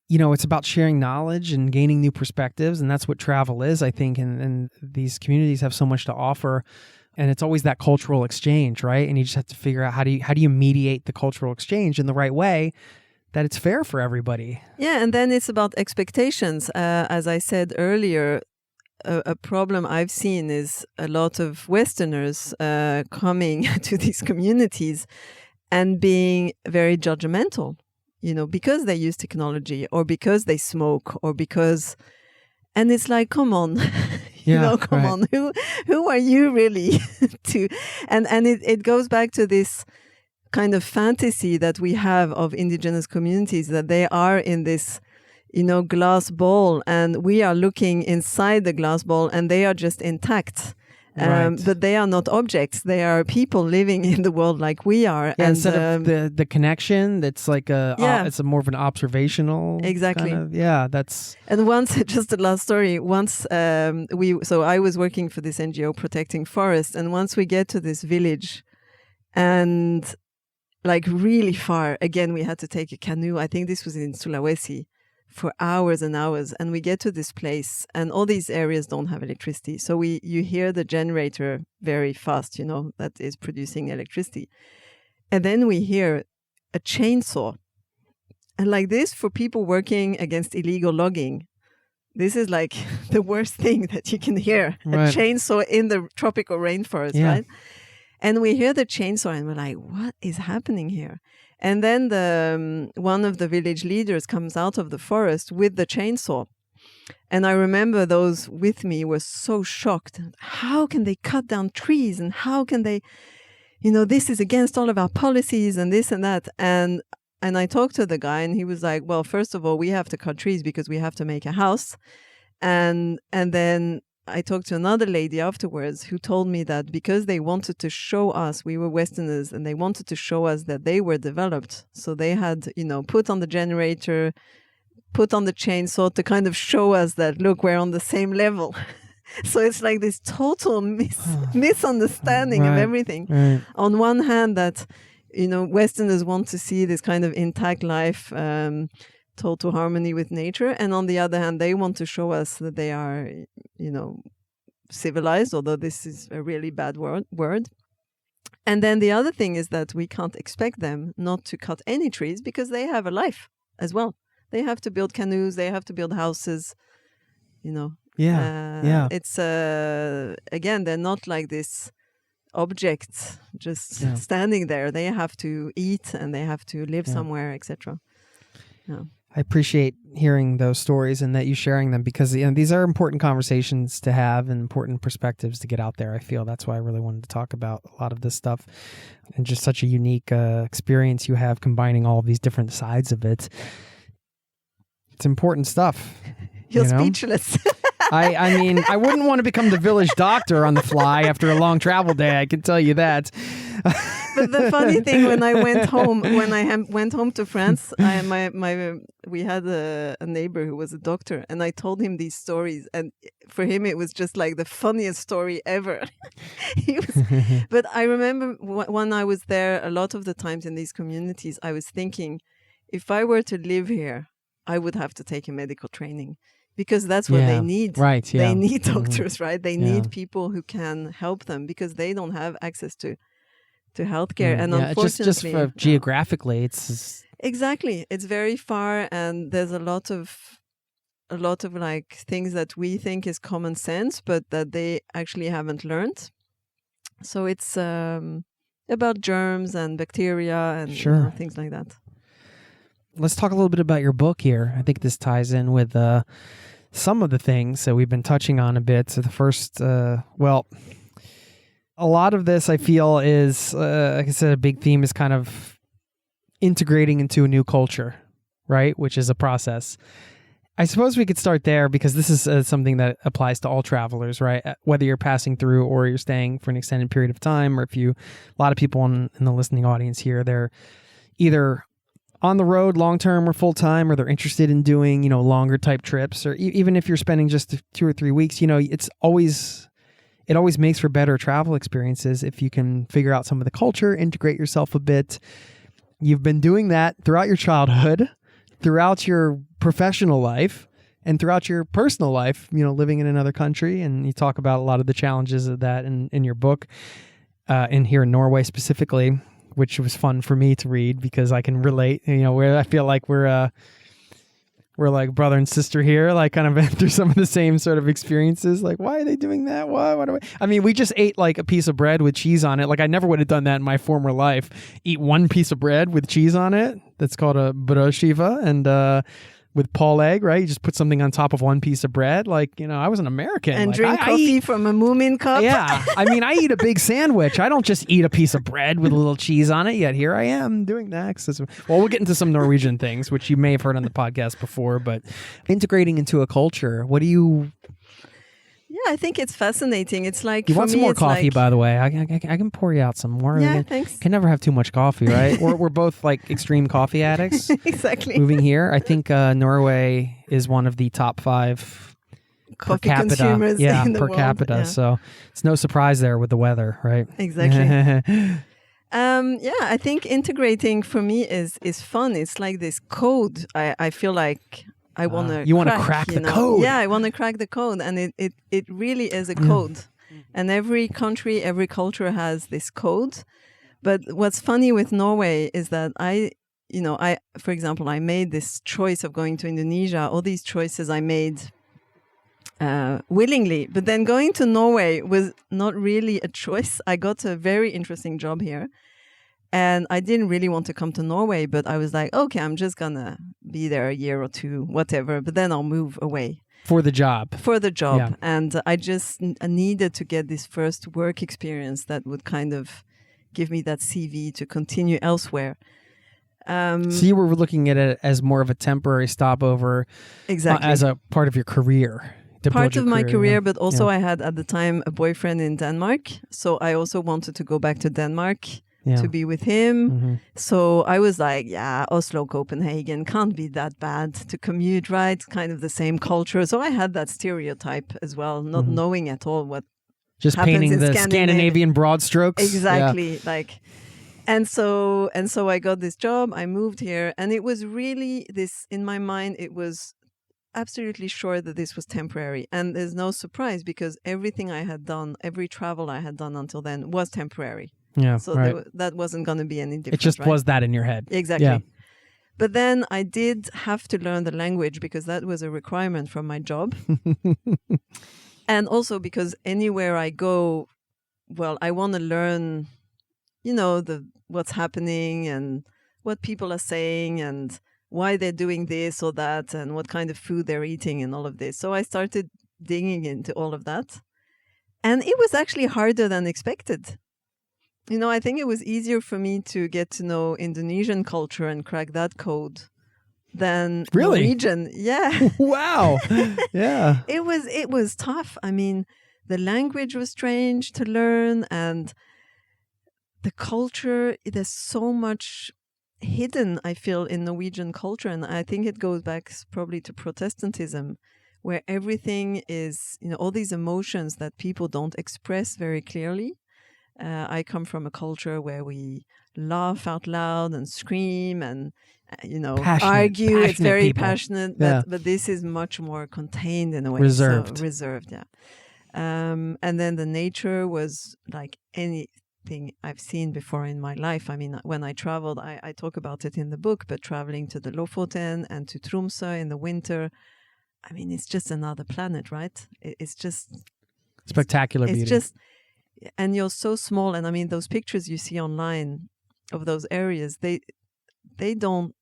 It's about sharing knowledge and gaining new perspectives, and that's what travel is, I think. And these communities have so much to offer, and it's always that cultural exchange, right? And you just have to figure out how do you mediate the cultural exchange in the right way that it's fair for everybody. Yeah, and then it's about expectations. As I said earlier, a problem I've seen is a lot of Westerners coming to these communities and being very judgmental. Because they use technology, or because they smoke, or because, and it's like, come on, come on, who are you really to, and it goes back to this kind of fantasy that we have of indigenous communities, that they are in this, glass ball, and we are looking inside the glass ball, and they are just intact. But they are not objects. They are people living in the world like we are. Yeah, and instead of the connection, that's like it's a more of an observational. Exactly. Kind of, that's. And once, just a last story. Once I was working for this NGO protecting forests, and once we get to this village, and like really far, again we had to take a canoe. I think this was in Sulawesi. For hours and hours, and we get to this place, and all these areas don't have electricity. So you hear the generator very fast, that is producing electricity. And then we hear a chainsaw. And like this, for people working against illegal logging, this is like the worst thing that you can hear. Right. A chainsaw in the tropical rainforest, right? And we hear the chainsaw, and we're like, what is happening here? And then one of the village leaders comes out of the forest with the chainsaw. And I remember those with me were so shocked. How can they cut down trees? And how can they, this is against all of our policies and this and that. And I talked to the guy, and he was like, well, first of all, we have to cut trees because we have to make a house. And then I talked to another lady afterwards who told me that because they wanted to show us, we were Westerners, and they wanted to show us that they were developed. So they had, put on the generator, put on the chainsaw to kind of show us that, look, we're on the same level. So it's like this total misunderstanding of everything. Right. On one hand, that, Westerners want to see this kind of intact life, total harmony with nature. And on the other hand, they want to show us that they are, civilized, although this is a really bad word. And then the other thing is that we can't expect them not to cut any trees because they have a life as well. They have to build canoes, they have to build houses, Yeah. It's, again, they're not like this object just standing there. They have to eat and they have to live somewhere, etc. Yeah. I appreciate hearing those stories and that you sharing them because these are important conversations to have and important perspectives to get out there. I feel that's why I really wanted to talk about a lot of this stuff and just such a unique experience you have combining all of these different sides of it. It's important stuff. You're speechless. I mean, I wouldn't want to become the village doctor on the fly after a long travel day. I can tell you that. But the funny thing, when I went home, went home to France, we had a neighbor who was a doctor, and I told him these stories, and for him it was just like the funniest story ever. But I remember when I was there, a lot of the times in these communities, I was thinking, if I were to live here, I would have to take a medical training. Because that's what they need. Right, yeah. They need doctors, right? They need people who can help them because they don't have access to healthcare. And unfortunately... just for geographically, it's... Exactly. It's very far, and there's a lot of like things that we think is common sense, but that they actually haven't learned. So it's about germs and bacteria and things like that. Let's talk a little bit about your book here. I think this ties in with some of the things that we've been touching on a bit. So the first, a lot of this I feel is, like I said, a big theme is kind of integrating into a new culture, right? Which is a process. I suppose we could start there because this is something that applies to all travelers, right? Whether you're passing through or you're staying for an extended period of time, or a lot of people in the listening audience here, they're either on the road long-term or full-time, or they're interested in doing, longer type trips, or even if you're spending just 2 or 3 weeks, it always makes for better travel experiences if you can figure out some of the culture, integrate yourself a bit. You've been doing that throughout your childhood, throughout your professional life, and throughout your personal life, living in another country. And you talk about a lot of the challenges of that in your book, in here in Norway specifically, which was fun for me to read because I can relate, where I feel like we're like brother and sister here, like kind of through some of the same sort of experiences. Like, why are they doing that? Why do I mean, we just ate like a piece of bread with cheese on it. Like, I never would have done that in my former life. Eat one piece of bread with cheese on it. That's called a brødskive, and with Paul egg, right? You just put something on top of one piece of bread. Like, I was an American. And like, drink coffee from a Moomin cup. Yeah. I mean, I eat a big sandwich. I don't just eat a piece of bread with a little cheese on it, yet here I am doing that. Well, we'll get into some Norwegian things, which you may have heard on the podcast before, but integrating into a culture, what do you... Yeah, I think it's fascinating. It's like, you for want some me, more it's coffee, like... by the way. I can pour you out some more. Yeah, thanks. Can never have too much coffee, right? We're both like extreme coffee addicts. Exactly. Moving here, I think Norway is one of the top 5 coffee per capita. consumers in the per world. capita. Yeah. So it's no surprise there with the weather, right? Exactly. I think integrating for me is fun. It's like this code. I feel like I want to. You want to crack the code. Yeah, I want to crack the code, and it really is a code. And every country, every culture has this code. But what's funny with Norway is that for example, I made this choice of going to Indonesia. All these choices I made willingly, but then going to Norway was not really a choice. I got a very interesting job here. And I didn't really want to come to Norway, but I was like, okay, I'm just going to be there a year or two, whatever, but then I'll move away. For the job. Yeah. And I just needed to get this first work experience that would kind of give me that CV to continue elsewhere. So you were looking at it as more of a temporary stopover. Exactly. As a part of your career. Part of my career, but also I had at the time a boyfriend in Denmark. So I also wanted to go back to Denmark to be with him. So I was like, yeah, Oslo, Copenhagen can't be that bad to commute, right? Kind of the same culture. So I had that stereotype as well, not knowing at all what just happens painting in the Scandinavian broad strokes. Exactly. Like, and so I got this job. I moved here, and it was really this in my mind. It was absolutely sure that this was temporary, and there's no surprise because everything I had done, every travel I had done until then was temporary. Yeah. So Right. that wasn't going to be any different. It just right? was that in your head. Exactly. Yeah. But then I did have to learn the language because that was a requirement from my job. And also because anywhere I go, well, I want to learn, what's happening and what people are saying and why they're doing this or that and what kind of food they're eating and all of this. So I started digging into all of that. And it was actually harder than expected. I think it was easier for me to get to know Indonesian culture and crack that code than Really? Norwegian. Yeah. Wow. Yeah. It was tough. I mean, the language was strange to learn, and the culture, there's so much hidden, I feel, in Norwegian culture. And I think it goes back probably to Protestantism, where everything is, all these emotions that people don't express very clearly. I come from a culture where we laugh out loud and scream and, argue. It's very people. passionate, but this is much more contained in a way. Reserved. So reserved, yeah. And then the nature was like anything I've seen before in my life. I mean, when I traveled, I talk about it in the book, but traveling to the Lofoten and to Tromsø in the winter, I mean, it's just another planet, right? It's just... Spectacular beauty. It's just... And you're so small. And I mean, those pictures you see online of those areas, they don't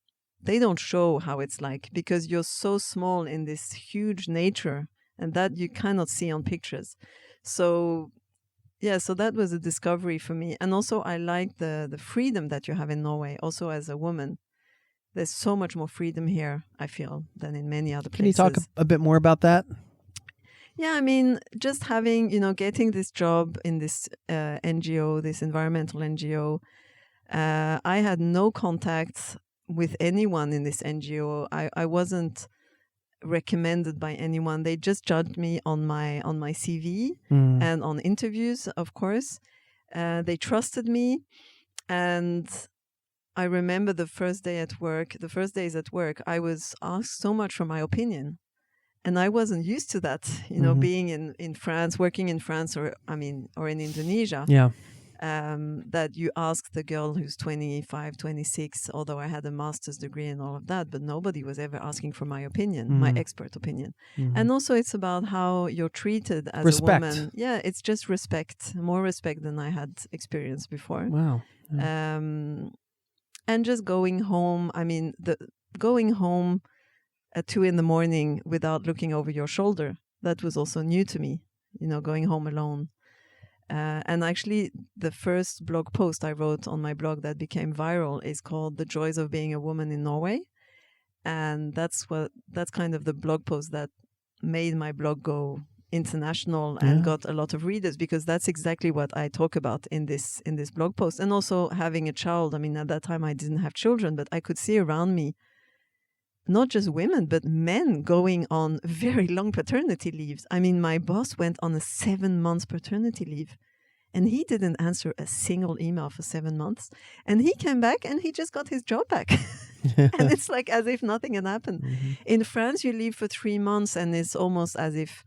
show how it's like because you're so small in this huge nature, and that you cannot see on pictures. So, yeah, so that was a discovery for me. And also I like the freedom that you have in Norway, also as a woman. There's so much more freedom here, I feel, than in many other places. Can you talk a bit more about that? Yeah, I mean, just having, getting this job in this NGO, this environmental NGO, I had no contact with anyone in this NGO. I wasn't recommended by anyone. They just judged me on my CV and on interviews, of course. They trusted me. And I remember the first days at work, I was asked so much for my opinion. And I wasn't used to that, being in France, working in France or in Indonesia. Yeah. That you ask the girl who's 25, 26, although I had a master's degree and all of that, but nobody was ever asking for my opinion, my expert opinion. And also it's about how you're treated as respect. A woman. Yeah, it's just respect, more respect than I had experienced before. Wow. Yeah. And just going home, going home at 2 a.m. without looking over your shoulder. That was also new to me, going home alone. And actually, the first blog post I wrote on my blog that became viral is called "The Joys of Being a Woman in Norway," and that's kind of the blog post that made my blog go international and got a lot of readers, because that's exactly what I talk about in this blog post. And also having a child. I mean, at that time I didn't have children, but I could see around me not just women, but men going on very long paternity leaves. I mean, my boss went on a 7-month paternity leave, and he didn't answer a single email for 7 months. And he came back and he just got his job back. And it's like as if nothing had happened. In France, you leave for 3 months and it's almost as if,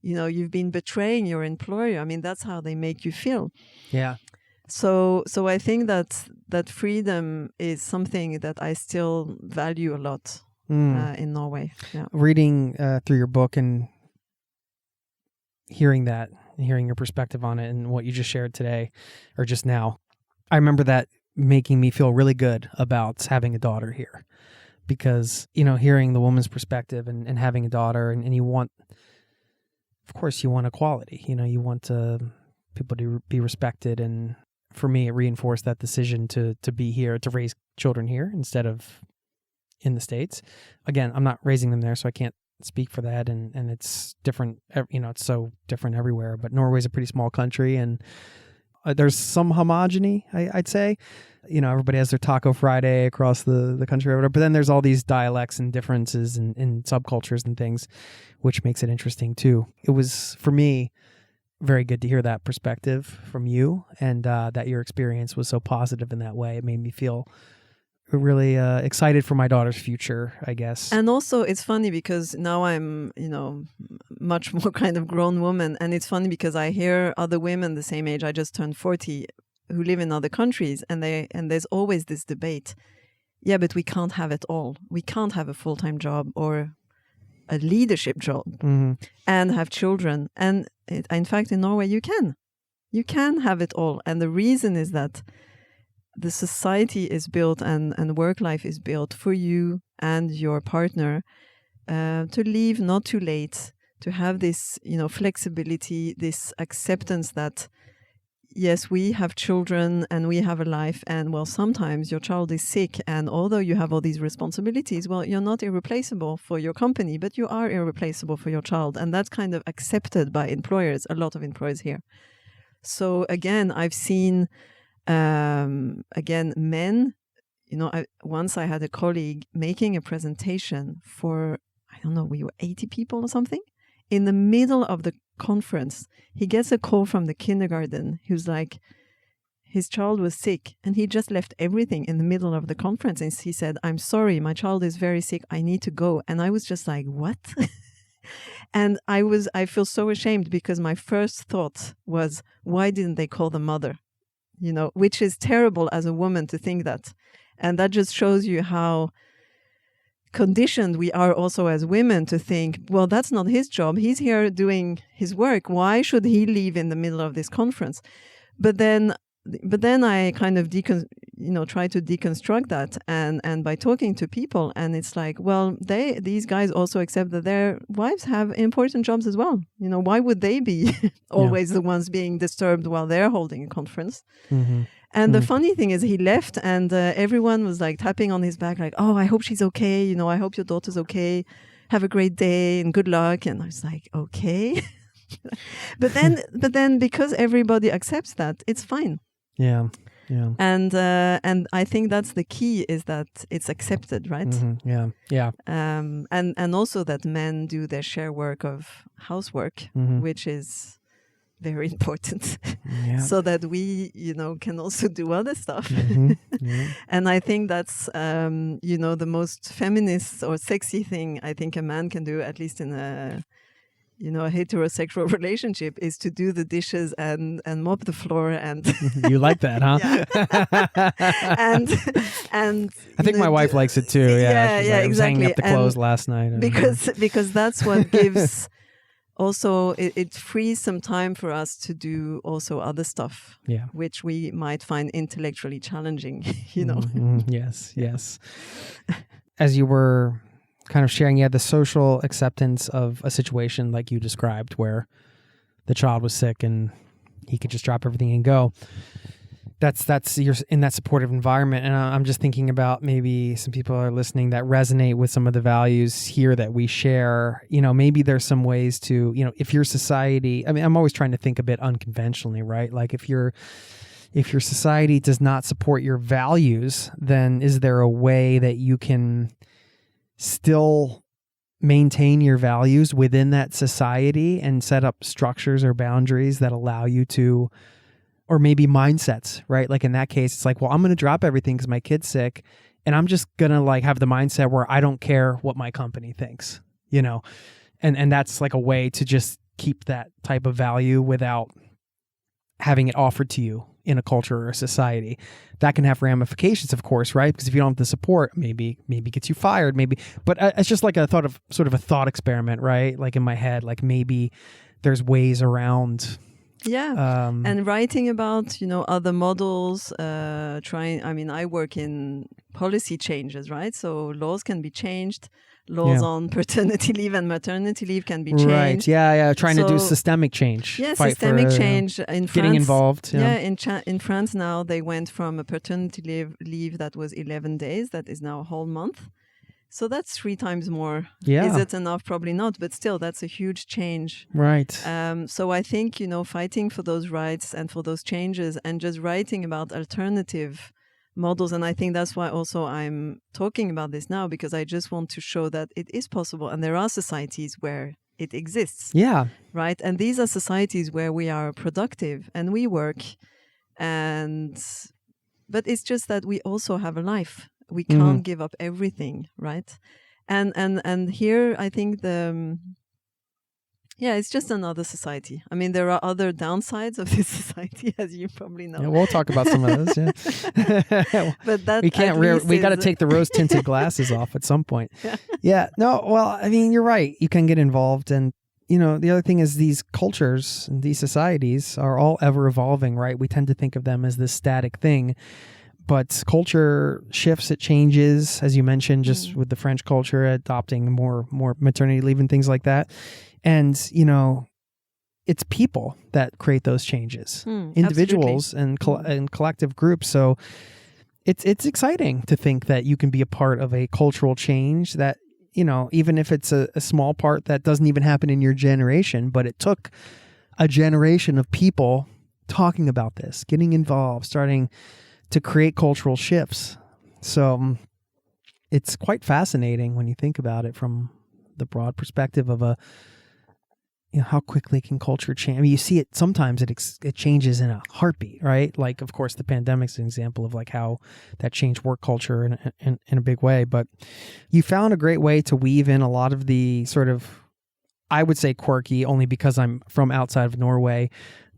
you've been betraying your employer. I mean, that's how they make you feel. Yeah. So I think that freedom is something that I still value a lot. In Norway. Yeah. Reading through your book and hearing your perspective on it and what you just shared today or just now, I remember that making me feel really good about having a daughter here, because, hearing the woman's perspective and having a daughter and you want, of course, you want equality, you want people to be respected. And for me, it reinforced that decision to be here, to raise children here instead of in the States. Again, I'm not raising them there, so I can't speak for that. And it's different, it's so different everywhere. But Norway's a pretty small country, and there's some homogeny, I'd say. Everybody has their Taco Friday across the country or whatever, but then there's all these dialects and differences and subcultures and things, which makes it interesting too. It was, for me, very good to hear that perspective from you, and that your experience was so positive in that way. It made me feel really excited for my daughter's future, I guess. And also, it's funny because now I'm, much more kind of grown woman. And it's funny because I hear other women the same age, I just turned 40, who live in other countries. And there's always this debate. Yeah, but we can't have it all. We can't have a full-time job or a leadership job and have children. And in fact, in Norway, you can. You can have it all. And the reason is that the society is built and work life is built for you and your partner to leave not too late, to have this, flexibility, this acceptance that, yes, we have children and we have a life, and well, sometimes your child is sick, and although you have all these responsibilities, well, you're not irreplaceable for your company, but you are irreplaceable for your child. And that's kind of accepted by employers, a lot of employers here. So again, I've seen men, once I had a colleague making a presentation for, I don't know, we were 80 people or something. In the middle of the conference, he gets a call from the kindergarten who's like, his child was sick, and he just left everything in the middle of the conference. And he said, "I'm sorry, my child is very sick. I need to go." And I was just like, what? And I feel so ashamed because my first thought was, why didn't they call the mother? Which is terrible as a woman to think that. And that just shows you how conditioned we are also as women to think, well, that's not his job. He's here doing his work. Why should he leave in the middle of this conference? But then I kind of try to deconstruct that and by talking to people, and it's like, well, these guys also accept that their wives have important jobs as well. Why would they be always the ones being disturbed while they're holding a conference? Mm-hmm. And the funny thing is he left, and everyone was like tapping on his back like, "Oh, I hope she's okay. I hope your daughter's okay. Have a great day and good luck." And I was like, okay. But then because everybody accepts that, it's fine. Yeah. Yeah. And I think that's the key, is that it's accepted, right? Mm-hmm. Yeah. Yeah. And also that men do their share work of housework, which is very important, so that we, can also do other stuff. And I think that's, the most feminist or sexy thing I think a man can do, at least in a heterosexual relationship, is to do the dishes and mop the floor. And you like that, huh? and I think my wife likes it too. Yeah, exactly. I was hanging up the clothes last night. Because that's what gives. Also, it frees some time for us to do also other stuff, which we might find intellectually challenging, Yes. As you were kind of sharing, the social acceptance of a situation like you described, where the child was sick and he could just drop everything and go. That's you're in that supportive environment. And I'm just thinking about maybe some people are listening that resonate with some of the values here that we share. Maybe there's some ways to, if your society, I'm always trying to think a bit unconventionally, right? Like if your society does not support your values, then is there a way that you can still maintain your values within that society and set up structures or boundaries that allow you to, or maybe mindsets, right? Like in that case, it's like, well, I'm going to drop everything because my kid's sick, and I'm just going to have the mindset where I don't care what my company thinks, and that's like a way to just keep that type of value without having it offered to you in a culture or a society. That can have ramifications, of course, right? Because if you don't have the support, maybe gets you fired, but it's just like a thought experiment, right? Like in my head, like maybe there's ways around. Yeah. And writing about, other models, I work in policy changes, right? So laws can be changed. Laws on paternity leave and maternity leave can be changed. Right. Yeah. Trying to do systemic change. Yeah, systemic change. In France, getting involved. Yeah. In France now, they went from a paternity leave that was 11 days, that is now a whole month. So that's 3 times more. Yeah. Is it enough? Probably not, but still, that's a huge change. Right. So I think, fighting for those rights and for those changes and just writing about alternative models. And I think that's why also I'm talking about this now, because I just want to show that it is possible. And there are societies where it exists. Yeah. Right. And these are societies where we are productive and we work. But it's just that we also have a life. We can't give up everything, right? And here I think it's just another society. I mean, there are other downsides of this society, as you probably know. Yeah, we'll talk about some of those. Yeah. But that we can't. We got to take the rose-tinted glasses off at some point. Yeah. No. Well, I mean, you're right. You can get involved, and the other thing is these cultures and these societies are all ever evolving, right? We tend to think of them as this static thing. But culture shifts, it changes, as you mentioned, just with the French culture adopting more maternity leave and things like that. And, it's people that create those changes, individuals and collective groups. So it's exciting to think that you can be a part of a cultural change that, even if it's a small part that doesn't even happen in your generation, but it took a generation of people talking about this, getting involved, starting to create cultural shifts. So it's quite fascinating when you think about it from the broad perspective of how quickly can culture change. I mean, you see it sometimes it changes in a heartbeat, right? Like, of course, the pandemic's an example of like how that changed work culture in a big way. But you found a great way to weave in a lot of the sort of, I would say quirky, only because I'm from outside of Norway,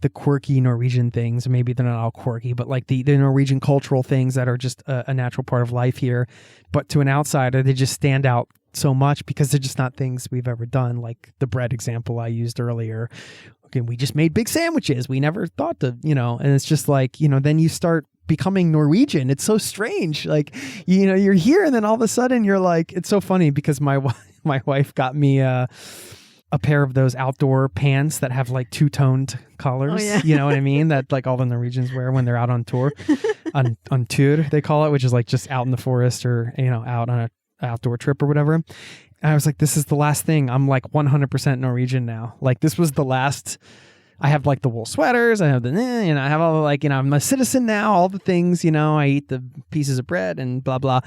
the quirky Norwegian things. Maybe they're not all quirky, but like the Norwegian cultural things that are just a natural part of life here. But to an outsider, they just stand out so much because they're just not things we've ever done. Like the bread example I used earlier. Okay, we just made big sandwiches. We never thought to, and it's just like, then you start becoming Norwegian. It's so strange. Like, you're here and then all of a sudden you're like, it's so funny because my wife got me a pair of those outdoor pants that have like two-toned collars. Oh, yeah. You know what I mean? That like all the Norwegians wear when they're out on tour, on tour they call it, which is like just out in the forest or out on an outdoor trip or whatever. And I was like, this is the last thing. I'm like 100% Norwegian now. Like this was the last. I have like the wool sweaters. I have I have all like I'm a citizen now. All the things I eat the pieces of bread and blah blah.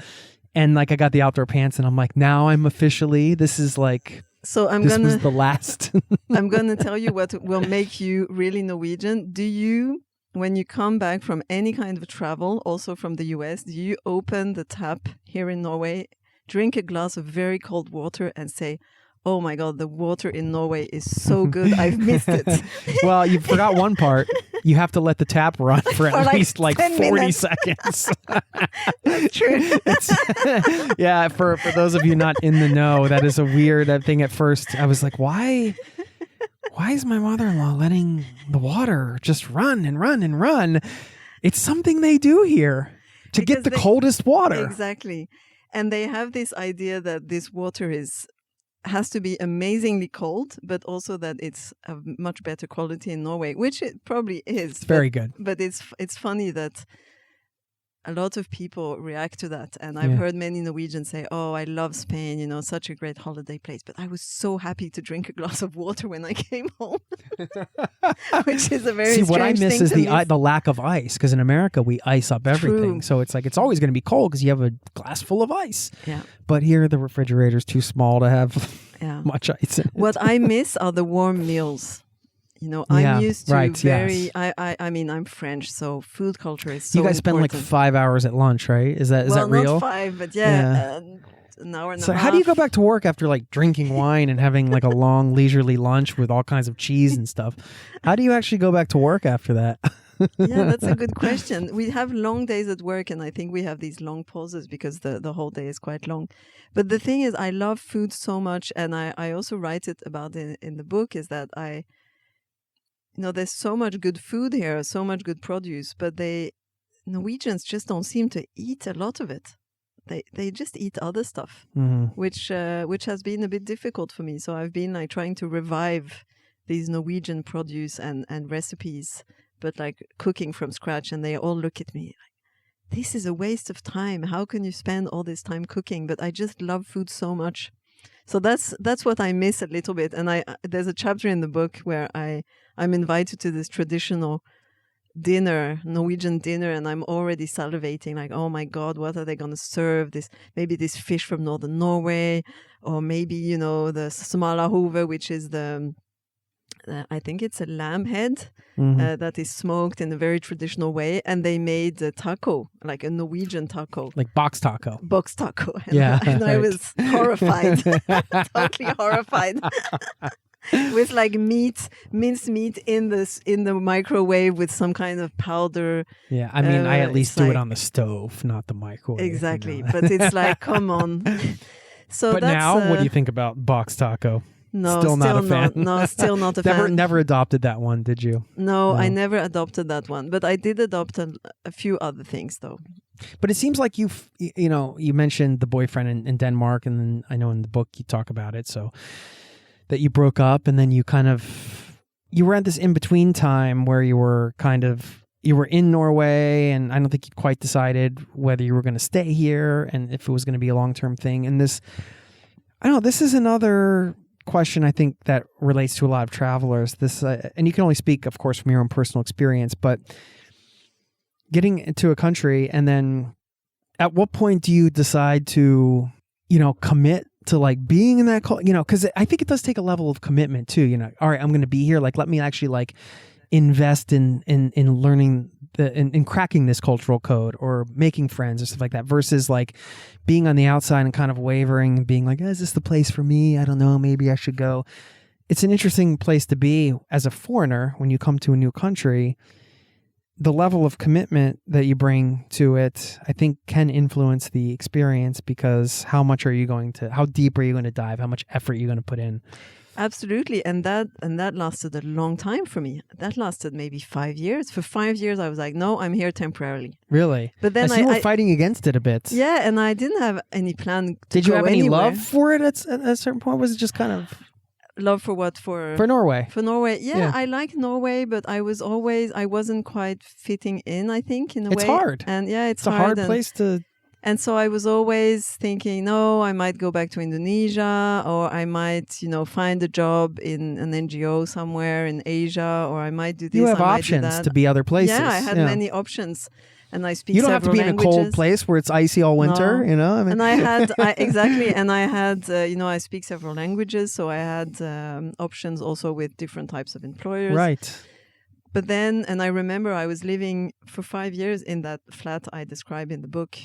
And like I got the outdoor pants, and I'm like, now I'm officially. This is like. So this was the last. I'm going to tell you what will make you really Norwegian. Do you, when you come back from any kind of travel, also from the US, do you open the tap here in Norway, drink a glass of very cold water and say, oh my God, the water in Norway is so good. I've missed it. Well, you forgot one part. You have to let the tap run for at least like 40 minutes. seconds. That's true. Yeah, for those of you not in the know, that is a weird thing at first. I was like, why is my mother-in-law letting the water just run and run and run? It's something they do here to get the coldest water. Exactly. And they have this idea that this water has to be amazingly cold, but also that it's of much better quality in Norway, which it probably is. It's very good. But it's funny that a lot of people react to that. And I've heard many Norwegians say, oh, I love Spain, such a great holiday place. But I was so happy to drink a glass of water when I came home, which is a very strange thing. See, what I miss is the lack of ice, because in America, we ice up everything. True. So it's like, it's always going to be cold because you have a glass full of ice. Yeah. But here, the refrigerator's too small to have much ice in it. What I miss are the warm meals. I'm used to I mean, I'm French, so food culture is so You guys spend like 5 hours at lunch, right? Is that real? Well, not 5, but an hour and a half. So how do you go back to work after like drinking wine and having like a long leisurely lunch with all kinds of cheese and stuff? How do you actually go back to work after that? Yeah, that's a good question. We have long days at work, and I think we have these long pauses because the whole day is quite long. But the thing is, I love food so much, and I also write it about in the book, is that there's so much good food here, so much good produce, but Norwegians just don't seem to eat a lot of it. They just eat other stuff, which has been a bit difficult for me. So I've been like trying to revive these Norwegian produce and recipes, but like cooking from scratch, and they all look at me like, this is a waste of time. How can you spend all this time cooking? But I just love food so much. So that's what I miss a little bit. And there's a chapter in the book where I'm invited to this traditional dinner, Norwegian dinner, and I'm already salivating, like, oh my God, what are they going to serve? Maybe this fish from northern Norway, or maybe, the smalahove, which is I think it's a lamb head that is smoked in a very traditional way. And they made a taco, like a Norwegian taco. Like box taco. Box taco. And Yeah. And I was horrified, totally horrified. With like minced meat in the microwave with some kind of powder. Yeah, I mean, I at least do like, it on the stove, not the microwave. Exactly, but it's like, come on. So but now, what do you think about box taco? No, still not a fan. No, still not a fan. Never adopted that one, did you? No, I never adopted that one, but I did adopt a few other things though. But it seems like you mentioned the boyfriend in Denmark, and then I know in the book you talk about it. So that you broke up, and then you were at this in-between time where you were in Norway, and I don't think you quite decided whether you were going to stay here and if it was going to be a long-term thing. And this is another question I think that relates to a lot of travelers. This, and you can only speak, of course, from your own personal experience, but getting into a country, and then at what point do you decide to, commit to like being in that, because I think it does take a level of commitment too. All right, I'm going to be here. Like, let me actually like invest in learning in cracking this cultural code or making friends or stuff like that, versus like being on the outside and kind of wavering and being like, is this the place for me? I don't know. Maybe I should go. It's an interesting place to be as a foreigner when you come to a new country. The level of commitment that you bring to it, I think, can influence the experience, because how deep are you going to dive? How much effort are you going to put in? Absolutely. And that lasted a long time for me. That lasted maybe 5 years. For 5 years, I was like, no, I'm here temporarily. Really? But then you were fighting against it a bit. Yeah, and I didn't have any plan to Did you go have any anywhere. love for it at a certain point? Was it just kind of... Love for what? For Norway. For Norway. Yeah, I like Norway, but I wasn't quite fitting in, I think, in a way. It's hard. And yeah, it's a hard and, place to... And so I was always thinking, no, I might go back to Indonesia, or I might, find a job in an NGO somewhere in Asia, or I might do this. You have options to be other places. Yeah, I had many options. And I speak several languages. You don't have to be in a cold place where it's icy all winter, No. And I had, exactly, and I had, I speak several languages, so I had options also with different types of employers. Right. But then, and I remember I was living for 5 years in that flat I describe in the book,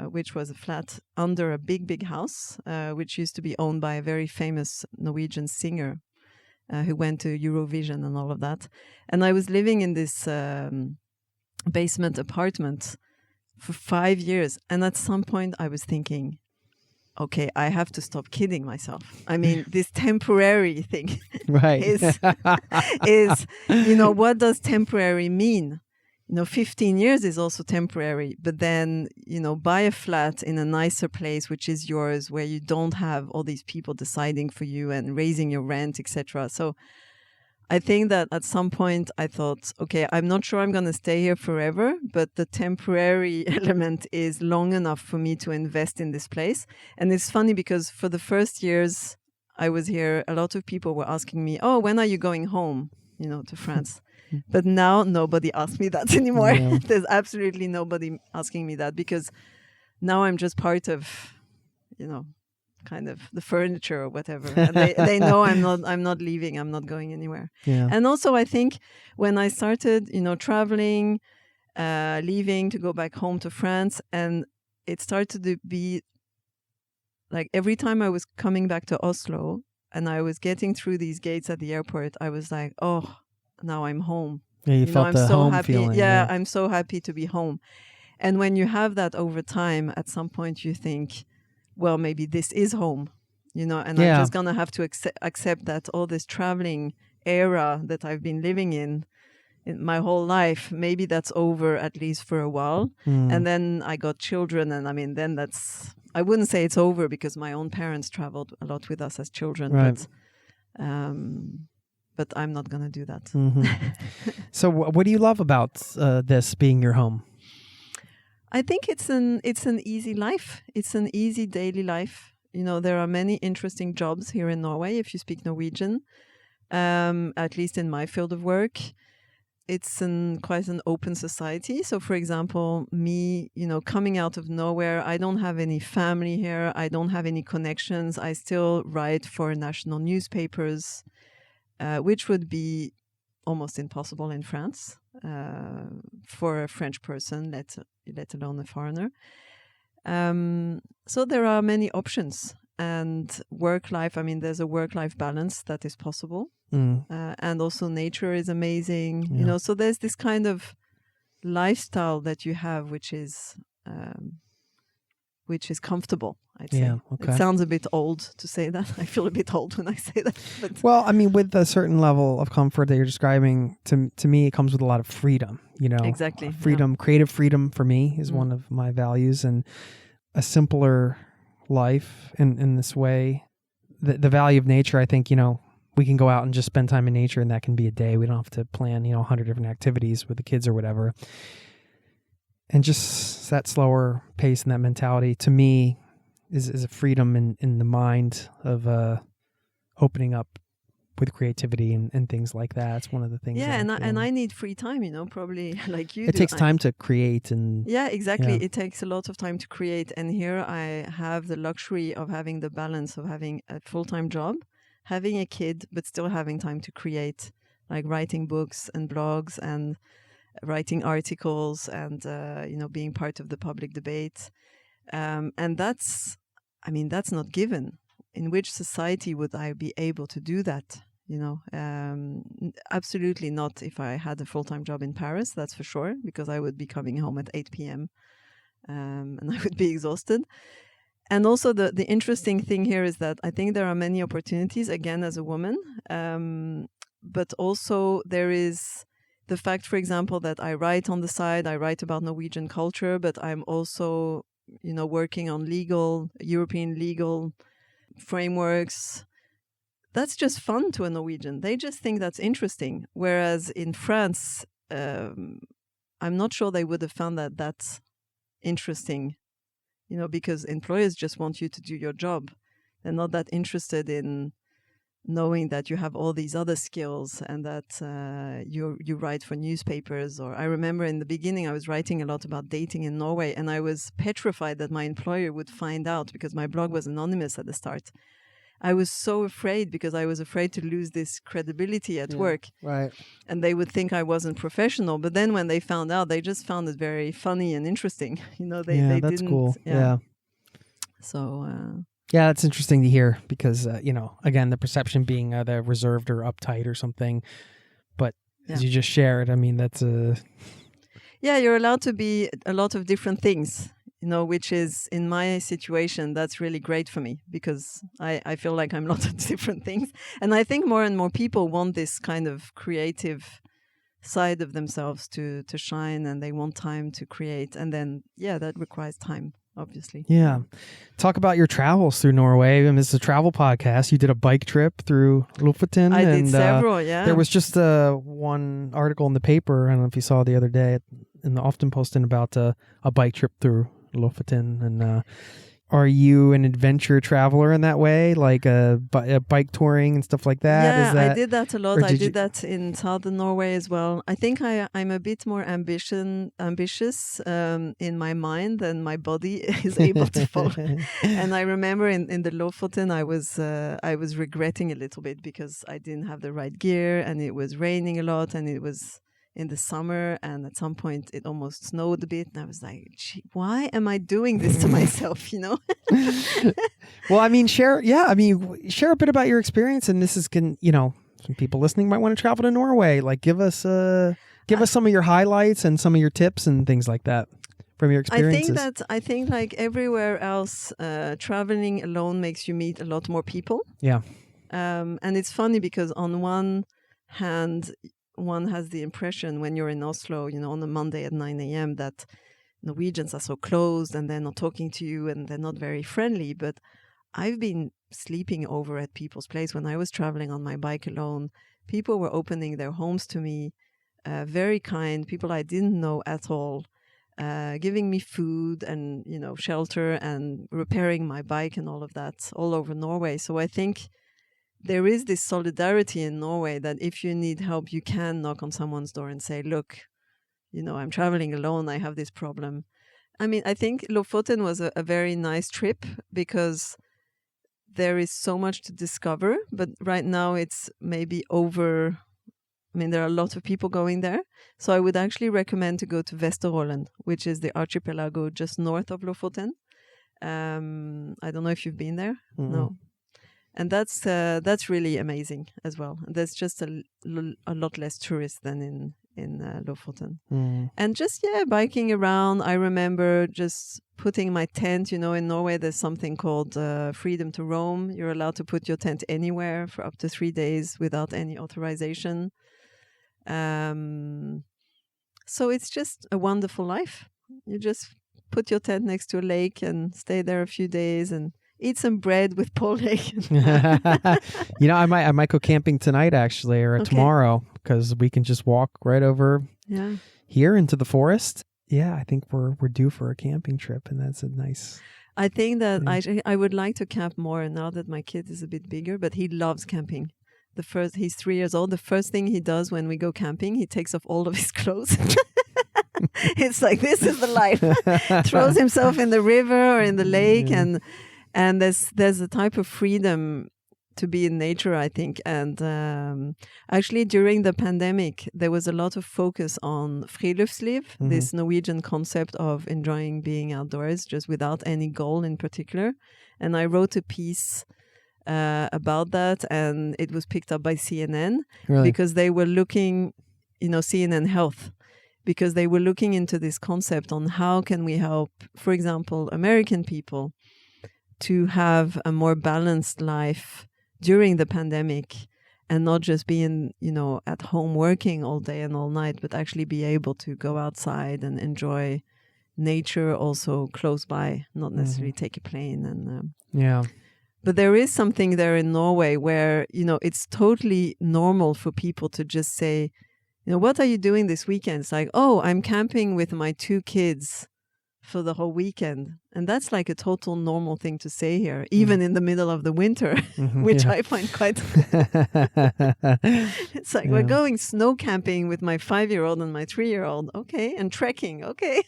which was a flat under a big, big house, which used to be owned by a very famous Norwegian singer who went to Eurovision and all of that. And I was living in this basement apartment for 5 years. And at some point I was thinking, okay, I have to stop kidding myself. I mean, this temporary thing right. is, what does temporary mean? 15 years is also temporary, but then, buy a flat in a nicer place, which is yours, where you don't have all these people deciding for you and raising your rent, etc. So I think that at some point I thought, okay, I'm not sure I'm going to stay here forever, but the temporary element is long enough for me to invest in this place. And it's funny because for the first years I was here, a lot of people were asking me, oh, when are you going home, to France? But now nobody asks me that anymore. No. There's absolutely nobody asking me that, because now I'm just part of, kind of the furniture or whatever. And they know I'm not leaving. I'm not going anywhere. Yeah. And also I think when I started, traveling, leaving to go back home to France, and it started to be like every time I was coming back to Oslo and I was getting through these gates at the airport, I was like, oh, now I'm home. Yeah, you felt I'm the so home happy. feeling. Yeah, I'm so happy to be home. And when you have that over time, at some point you think, well, maybe this is home, and I'm just going to have to accept that all this traveling era that I've been living in my whole life, maybe that's over at least for a while. And then I got children, and then I wouldn't say it's over, because my own parents traveled a lot with us as children. Right. But I'm not going to do that. Mm-hmm. So what do you love about this being your home? I think it's an easy life. It's an easy daily life. There are many interesting jobs here in Norway if you speak Norwegian. At least in my field of work, it's quite an open society. So, for example, me, coming out of nowhere, I don't have any family here. I don't have any connections. I still write for national newspapers, which would be almost impossible in France for a French person, let alone a foreigner. So there are many options. And work-life, there's a work-life balance that is possible. And also nature is amazing. Yeah. So there's this kind of lifestyle that you have, which is comfortable, I'd say. Yeah, okay. It sounds a bit old to say that. I feel a bit old when I say that. But Well, with a certain level of comfort that you're describing, to me, it comes with a lot of freedom, Exactly. Freedom, creative freedom for me is one of my values, and a simpler life in this way. The value of nature, I think, we can go out and just spend time in nature, and that can be a day. We don't have to plan, 100 different activities with the kids or whatever. And just that slower pace and that mentality, to me, is a freedom in the mind of opening up with creativity and things like that. It's one of the things. Yeah, and I need free time, probably like you do. It takes time to create and... Yeah, exactly. Yeah. It takes a lot of time to create. And here I have the luxury of having the balance of having a full-time job, having a kid, but still having time to create, like writing books and blogs and writing articles and, being part of the public debate. And that's not given. In which society would I be able to do that? Absolutely not if I had a full-time job in Paris, that's for sure, because I would be coming home at 8 p.m. And I would be exhausted. And also the interesting thing here is that I think there are many opportunities, again, as a woman. But also there is the fact, for example, that I write on the side, I write about Norwegian culture, but I'm also, working on European legal frameworks. That's just fun to a Norwegian. They just think that's interesting. Whereas in France, I'm not sure they would have found that interesting, because employers just want you to do your job. They're not that interested in knowing that you have all these other skills and that you write for newspapers. Or I remember in the beginning, I was writing a lot about dating in Norway, and I was petrified that my employer would find out because my blog was anonymous at the start. I was so afraid because I was afraid to lose this credibility at work. Right. And they would think I wasn't professional. But then when they found out, they just found it very funny and interesting. They that's didn't. cool. Yeah. So... Yeah, it's interesting to hear because, again, the perception being the reserved or uptight or something. But as you just shared, that's a... Yeah, you're allowed to be a lot of different things, which is, in my situation, that's really great for me because I feel like I'm a lot of different things. And I think more and more people want this kind of creative side of themselves to shine, and they want time to create. And then, that requires time. Obviously. Yeah. Talk about your travels through Norway. This is a travel podcast. You did a bike trip through Lofoten. I did several, There was just one article in the paper, I don't know if you saw the other day, in the Aftenposten about a bike trip through Lofoten. And are you an adventure traveler in that way, like a bike touring and stuff like that? Yeah, I did that a lot. I did that in southern Norway as well. I think I'm a bit more ambitious in my mind than my body is able to follow. And I remember in the Lofoten, I was regretting a little bit because I didn't have the right gear, and it was raining a lot, and it was in the summer, and at some point it almost snowed a bit, and I was like, gee, why am I doing this to myself, Well, share a bit about your experience, and this is some people listening might want to travel to Norway. Like, give us some of your highlights and some of your tips and things like that from your experiences. I think like everywhere else, traveling alone makes you meet a lot more people. Yeah. And it's funny because on one hand, one has the impression when you're in Oslo, on a Monday at 9 a.m. that Norwegians are so closed and they're not talking to you and they're not very friendly. But I've been sleeping over at people's place when I was traveling on my bike alone. People were opening their homes to me, very kind, people I didn't know at all. giving me food and, shelter and repairing my bike and all of that all over Norway. So I think there is this solidarity in Norway that if you need help, you can knock on someone's door and say, look, I'm traveling alone. I have this problem. I mean, I think Lofoten was a very nice trip because there is so much to discover, but right now it's maybe over. I mean, there are a lot of people going there. So I would actually recommend to go to Vesterålen, which is the archipelago just north of Lofoten. I don't know if you've been there. Mm-hmm. No. And that's really amazing as well. There's just a lot less tourists than in Lofoten. And just, biking around. I remember just putting my tent, in Norway, there's something called freedom to roam. You're allowed to put your tent anywhere for up to 3 days without any authorization. So it's just a wonderful life. You just put your tent next to a lake and stay there a few days and eat some bread with pole egg. I might go camping tonight actually, or tomorrow, because we can just walk right over here into the forest. Yeah, I think we're due for a camping trip, and that's a nice. I think that I would like to camp more now that my kid is a bit bigger, but he loves camping. He's 3 years old. The first thing he does when we go camping, he takes off all of his clothes. It's like, this is the life. Throws himself in the river or in the lake, and there's a type of freedom to be in nature, I think. And actually, during the pandemic, there was a lot of focus on friluftsliv, this Norwegian concept of enjoying being outdoors, just without any goal in particular. And I wrote a piece about that, and it was picked up by CNN because they were looking, CNN Health, because they were looking into this concept on how can we help, for example, American people to have a more balanced life during the pandemic and not just being, at home working all day and all night, but actually be able to go outside and enjoy nature also close by, not necessarily take a plane. And But there is something there in Norway where, it's totally normal for people to just say, what are you doing this weekend? It's like, oh, I'm camping with my 2 kids for the whole weekend. And that's like a total normal thing to say here, even in the middle of the winter, which I find quite... It's like, we're going snow camping with my 5-year-old and my 3-year-old. Okay. And trekking. Okay.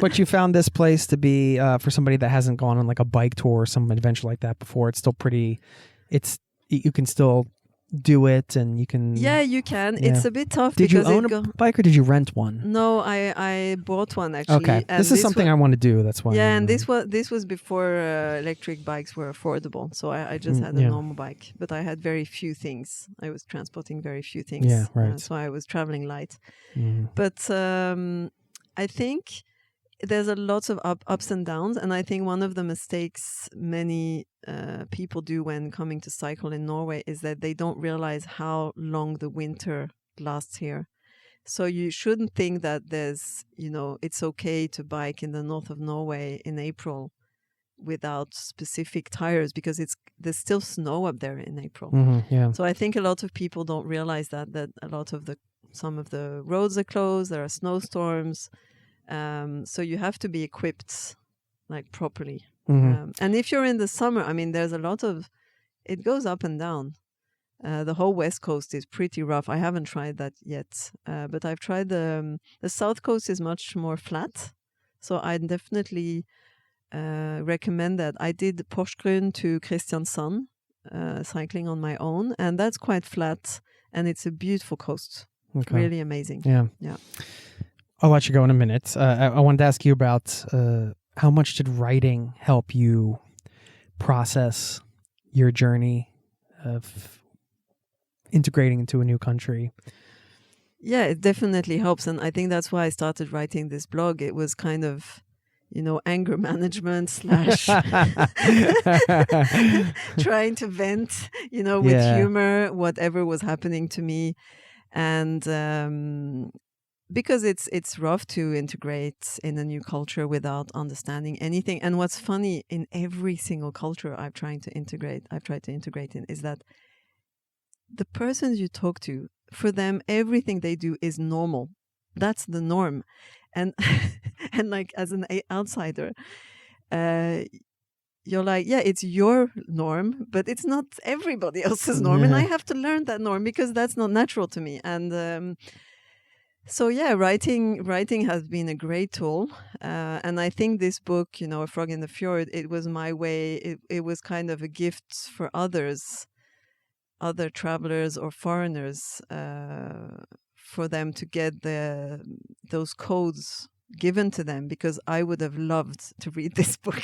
But you found this place to be, for somebody that hasn't gone on like a bike tour or some adventure like that before, it's still you can still do it, and you can... Yeah, you can. Yeah. It's a bit tough. Did you own a bike or did you rent one? No, I bought one actually. Okay, and this is something I want to do. That's why. Yeah, and this was before electric bikes were affordable. So I just had a normal bike, but I had very few things. I was transporting very few things. Yeah, right. So I was traveling light. But I think there's a lot of ups and downs, and I think one of the mistakes many people do when coming to cycle in Norway is that they don't realize how long the winter lasts here. So you shouldn't think that there's, it's okay to bike in the north of Norway in April without specific tires, because there's still snow up there in April. So I think a lot of people don't realize that some of the roads are closed, there are snowstorms. So you have to be equipped like properly. And if you're in the summer, I mean, there's a lot of, it goes up and down. The whole West Coast is pretty rough. I haven't tried that yet, but I've tried the South Coast is much more flat. So I definitely recommend that. I did Porsgrunn to Kristiansand, cycling on my own, and that's quite flat, and it's a beautiful coast. Okay. Really amazing. Yeah. I'll let you go in a minute. I wanted to ask you about how much did writing help you process your journey of integrating into a new country? Yeah, it definitely helps. And I think that's why I started writing this blog. It was kind of, anger management / trying to vent, with humor, whatever was happening to me. And because it's rough to integrate in a new culture without understanding anything. And what's funny, in every single culture I've tried to integrate in, is that the persons you talk to, for them, everything they do is normal. that's the norm. And and like as an outsider, you're like, yeah, it's your norm, but it's not everybody else's norm. And I have to learn that norm because that's not natural to me. And so yeah, writing has been a great tool. And I think this book, A Frog in the Fjord, it was my way. It was kind of a gift for others, other travelers or foreigners, for them to get those codes given to them, because I would have loved to read this book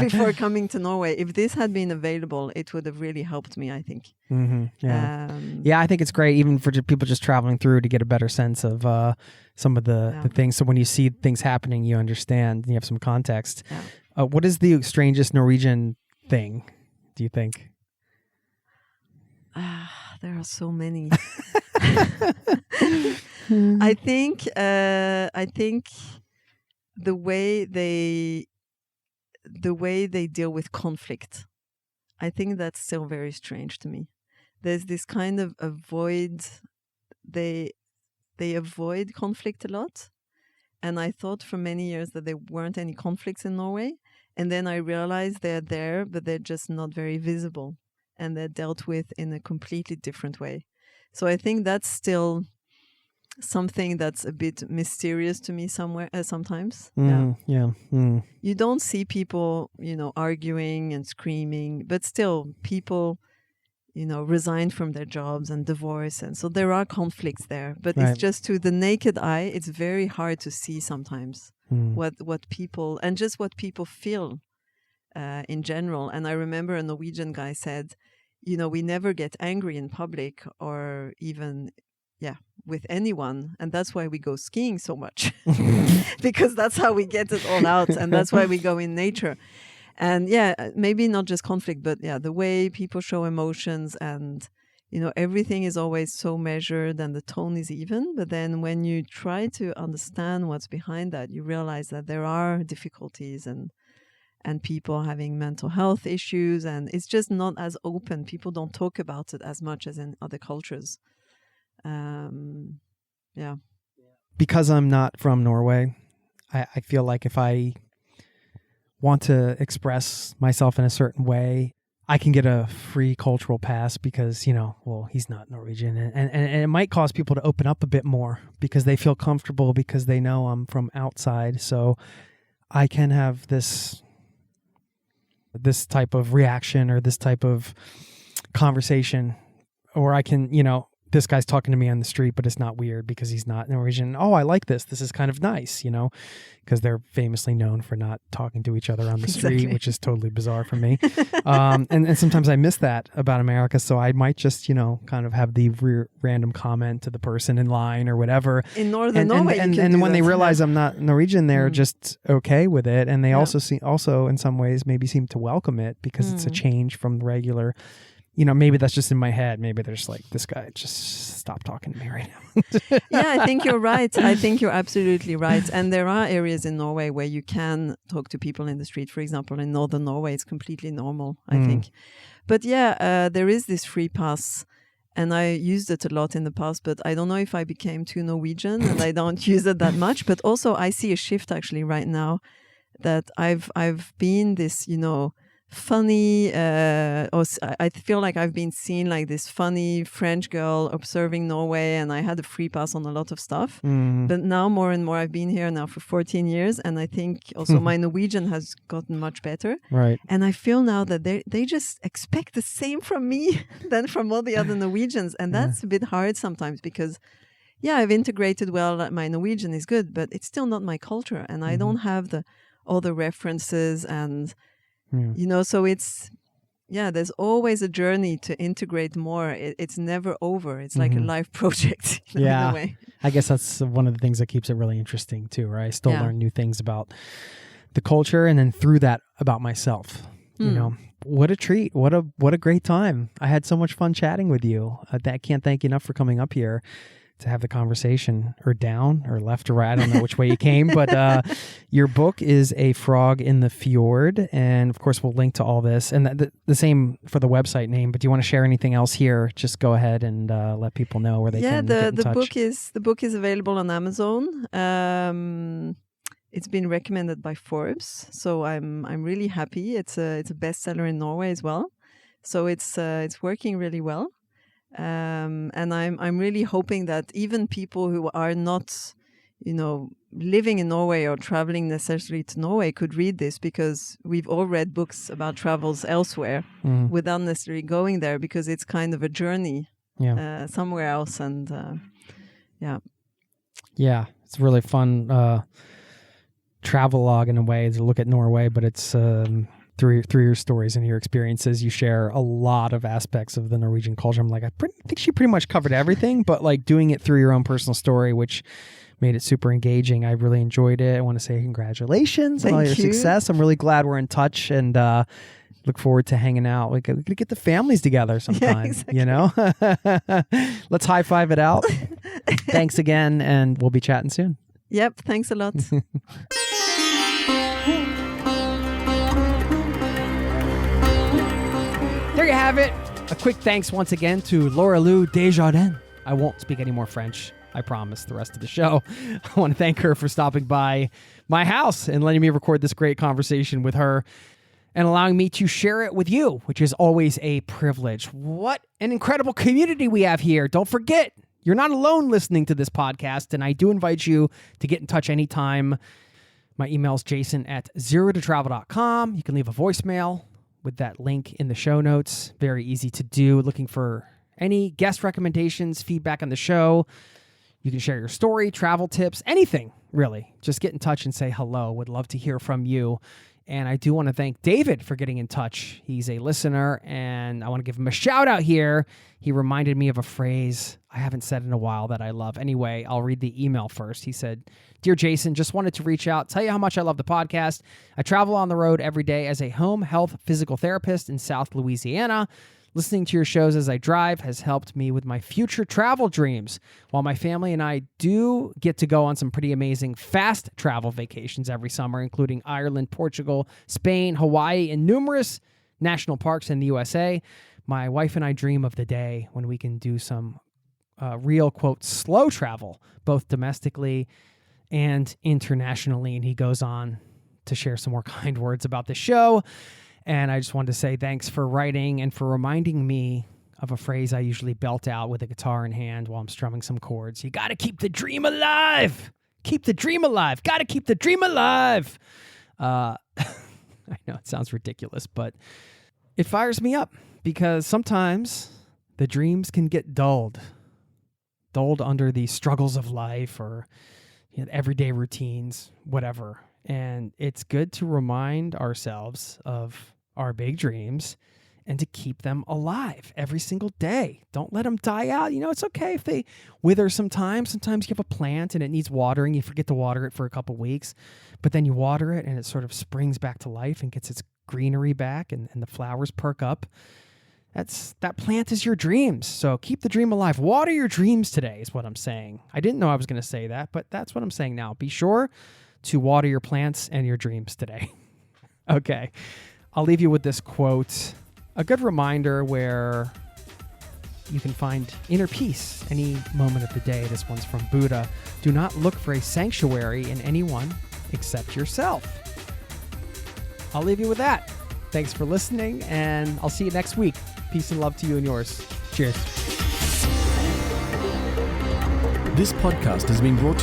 before coming to Norway. If this had been available, it would have really helped me, I think. Mm-hmm. Yeah. I think it's great even for people just traveling through to get a better sense of some of the things. So when you see things happening, you understand, you have some context. Yeah. What is the strangest Norwegian thing, do you think? There are so many. I think the way they deal with conflict, I think that's still very strange to me. There's this kind of they avoid conflict a lot, and I thought for many years that there weren't any conflicts in Norway, and then I realized they're there, but they're just not very visible, and they're dealt with in a completely different way. So I think that's still something that's a bit mysterious to me sometimes. You don't see people, arguing and screaming, but still people, resign from their jobs and divorce. And so there are conflicts there, but it's just to the naked eye, it's very hard to see sometimes what people feel in general. And I remember a Norwegian guy said, we never get angry in public or even, with anyone. And that's why we go skiing so much, because that's how we get it all out. And that's why we go in nature. And maybe not just conflict, but the way people show emotions, and, everything is always so measured and the tone is even. But then when you try to understand what's behind that, you realize that there are difficulties and people having mental health issues, and it's just not as open. People don't talk about it as much as in other cultures. Because I'm not from Norway, I feel like if I want to express myself in a certain way, I can get a free cultural pass because, he's not Norwegian. And it might cause people to open up a bit more because they feel comfortable, because they know I'm from outside. So I can have this type of reaction or this type of conversation, or I can, this guy's talking to me on the street, but it's not weird because he's not Norwegian. Oh, I like this. This is kind of nice, because they're famously known for not talking to each other on the street, which is totally bizarre for me. And sometimes I miss that about America. So I might just, kind of have the random comment to the person in line or whatever. In Northern Norway, and when they realize I'm not Norwegian, they're just okay with it. And they also in some ways maybe seem to welcome it because it's a change from the regular. Maybe that's just in my head. Maybe there's like, this guy, just stop talking to me right now. I think you're right. I think you're absolutely right. And there are areas in Norway where you can talk to people in the street. For example, in Northern Norway, it's completely normal, I think. But there is this free pass, and I used it a lot in the past, but I don't know if I became too Norwegian and I don't use it that much. But also I see a shift actually right now that I've been this, funny, I feel like I've been seen like this funny French girl observing Norway, and I had a free pass on a lot of stuff. But now more and more, I've been here now for 14 years, and I think also my Norwegian has gotten much better. Right. And I feel now that they just expect the same from me than from all the other Norwegians, and that's a bit hard sometimes because I've integrated well. My Norwegian is good, but it's still not my culture, and I don't have all the references and so it's, there's always a journey to integrate more. It's never over. It's like a life project in a way. I guess that's one of the things that keeps it really interesting too, right? I still learn new things about the culture, and then through that about myself. What a treat. What a great time. I had so much fun chatting with you. I can't thank you enough for coming up here have the conversation, or down or left or right. I don't know which way you came, but your book is A Frog in the Fjord. And of course, we'll link to all this and the same for the website name. But do you want to share anything else here? Just go ahead and let people know where they can get in touch. The book is available on Amazon. It's been recommended by Forbes, so I'm really happy. It's a bestseller in Norway as well, so it's working really well. And I'm really hoping that even people who are not, living in Norway or traveling necessarily to Norway could read this, because we've all read books about travels elsewhere without necessarily going there, because it's kind of a journey somewhere else. And it's really fun travel log in a way to look at Norway, but it's through your stories and your experiences, you share a lot of aspects of the Norwegian culture. I'm like, I think she pretty much covered everything, but like doing it through your own personal story, which made it super engaging. I really enjoyed it. I want to say congratulations on all your success. I'm really glad we're in touch, and look forward to hanging out. We could get the families together sometime, exactly. Let's high five it out. Thanks again, and we'll be chatting soon. Yep. Thanks a lot. There you have it. A quick thanks once again to Lorelou Desjardins. I won't speak any more French, I promise, the rest of the show. I want to thank her for stopping by my house and letting me record this great conversation with her and allowing me to share it with you, which is always a privilege. What an incredible community we have here. Don't forget, you're not alone listening to this podcast, and I do invite you to get in touch anytime. My email is jason@zerototravel.com. You can leave a voicemail with that link in the show notes. Very easy to do. Looking for any guest recommendations, feedback on the show. You can share your story, travel tips, anything, really. Just get in touch and say hello. Would love to hear from you. And I do want to thank David for getting in touch. He's a listener, and I want to give him a shout out here. He reminded me of a phrase I haven't said in a while that I love. Anyway, I'll read the email first. He said, "Dear Jason, just wanted to reach out, tell you how much I love the podcast. I travel on the road every day as a home health physical therapist in South Louisiana. Listening to your shows as I drive has helped me with my future travel dreams. While my family and I do get to go on some pretty amazing fast travel vacations every summer, including Ireland, Portugal, Spain, Hawaii, and numerous national parks in the USA, my wife and I dream of the day when we can do some real, quote, slow travel, both domestically and internationally." And he goes on to share some more kind words about the show. And I just wanted to say thanks for writing and for reminding me of a phrase I usually belt out with a guitar in hand while I'm strumming some chords. You got to keep the dream alive. Keep the dream alive. Got to keep the dream alive. I know it sounds ridiculous, but it fires me up because sometimes the dreams can get dulled under the struggles of life or everyday routines, whatever. And it's good to remind ourselves of our big dreams and to keep them alive every single day. Don't let them die out. It's okay if they wither sometimes. Sometimes you have a plant and it needs watering. You forget to water it for a couple weeks, but then you water it and it sort of springs back to life and gets its greenery back and the flowers perk up. That plant is your dreams. So keep the dream alive. Water your dreams today is what I'm saying. I didn't know I was going to say that, but that's what I'm saying now. Be sure to water your plants and your dreams today. Okay, I'll leave you with this quote, a good reminder where you can find inner peace any moment of the day. This one's from Buddha. Do not look for a sanctuary in anyone except yourself. I'll leave you with that. Thanks for listening, and I'll see you next week. Peace and love to you and yours. Cheers. This podcast has been brought to you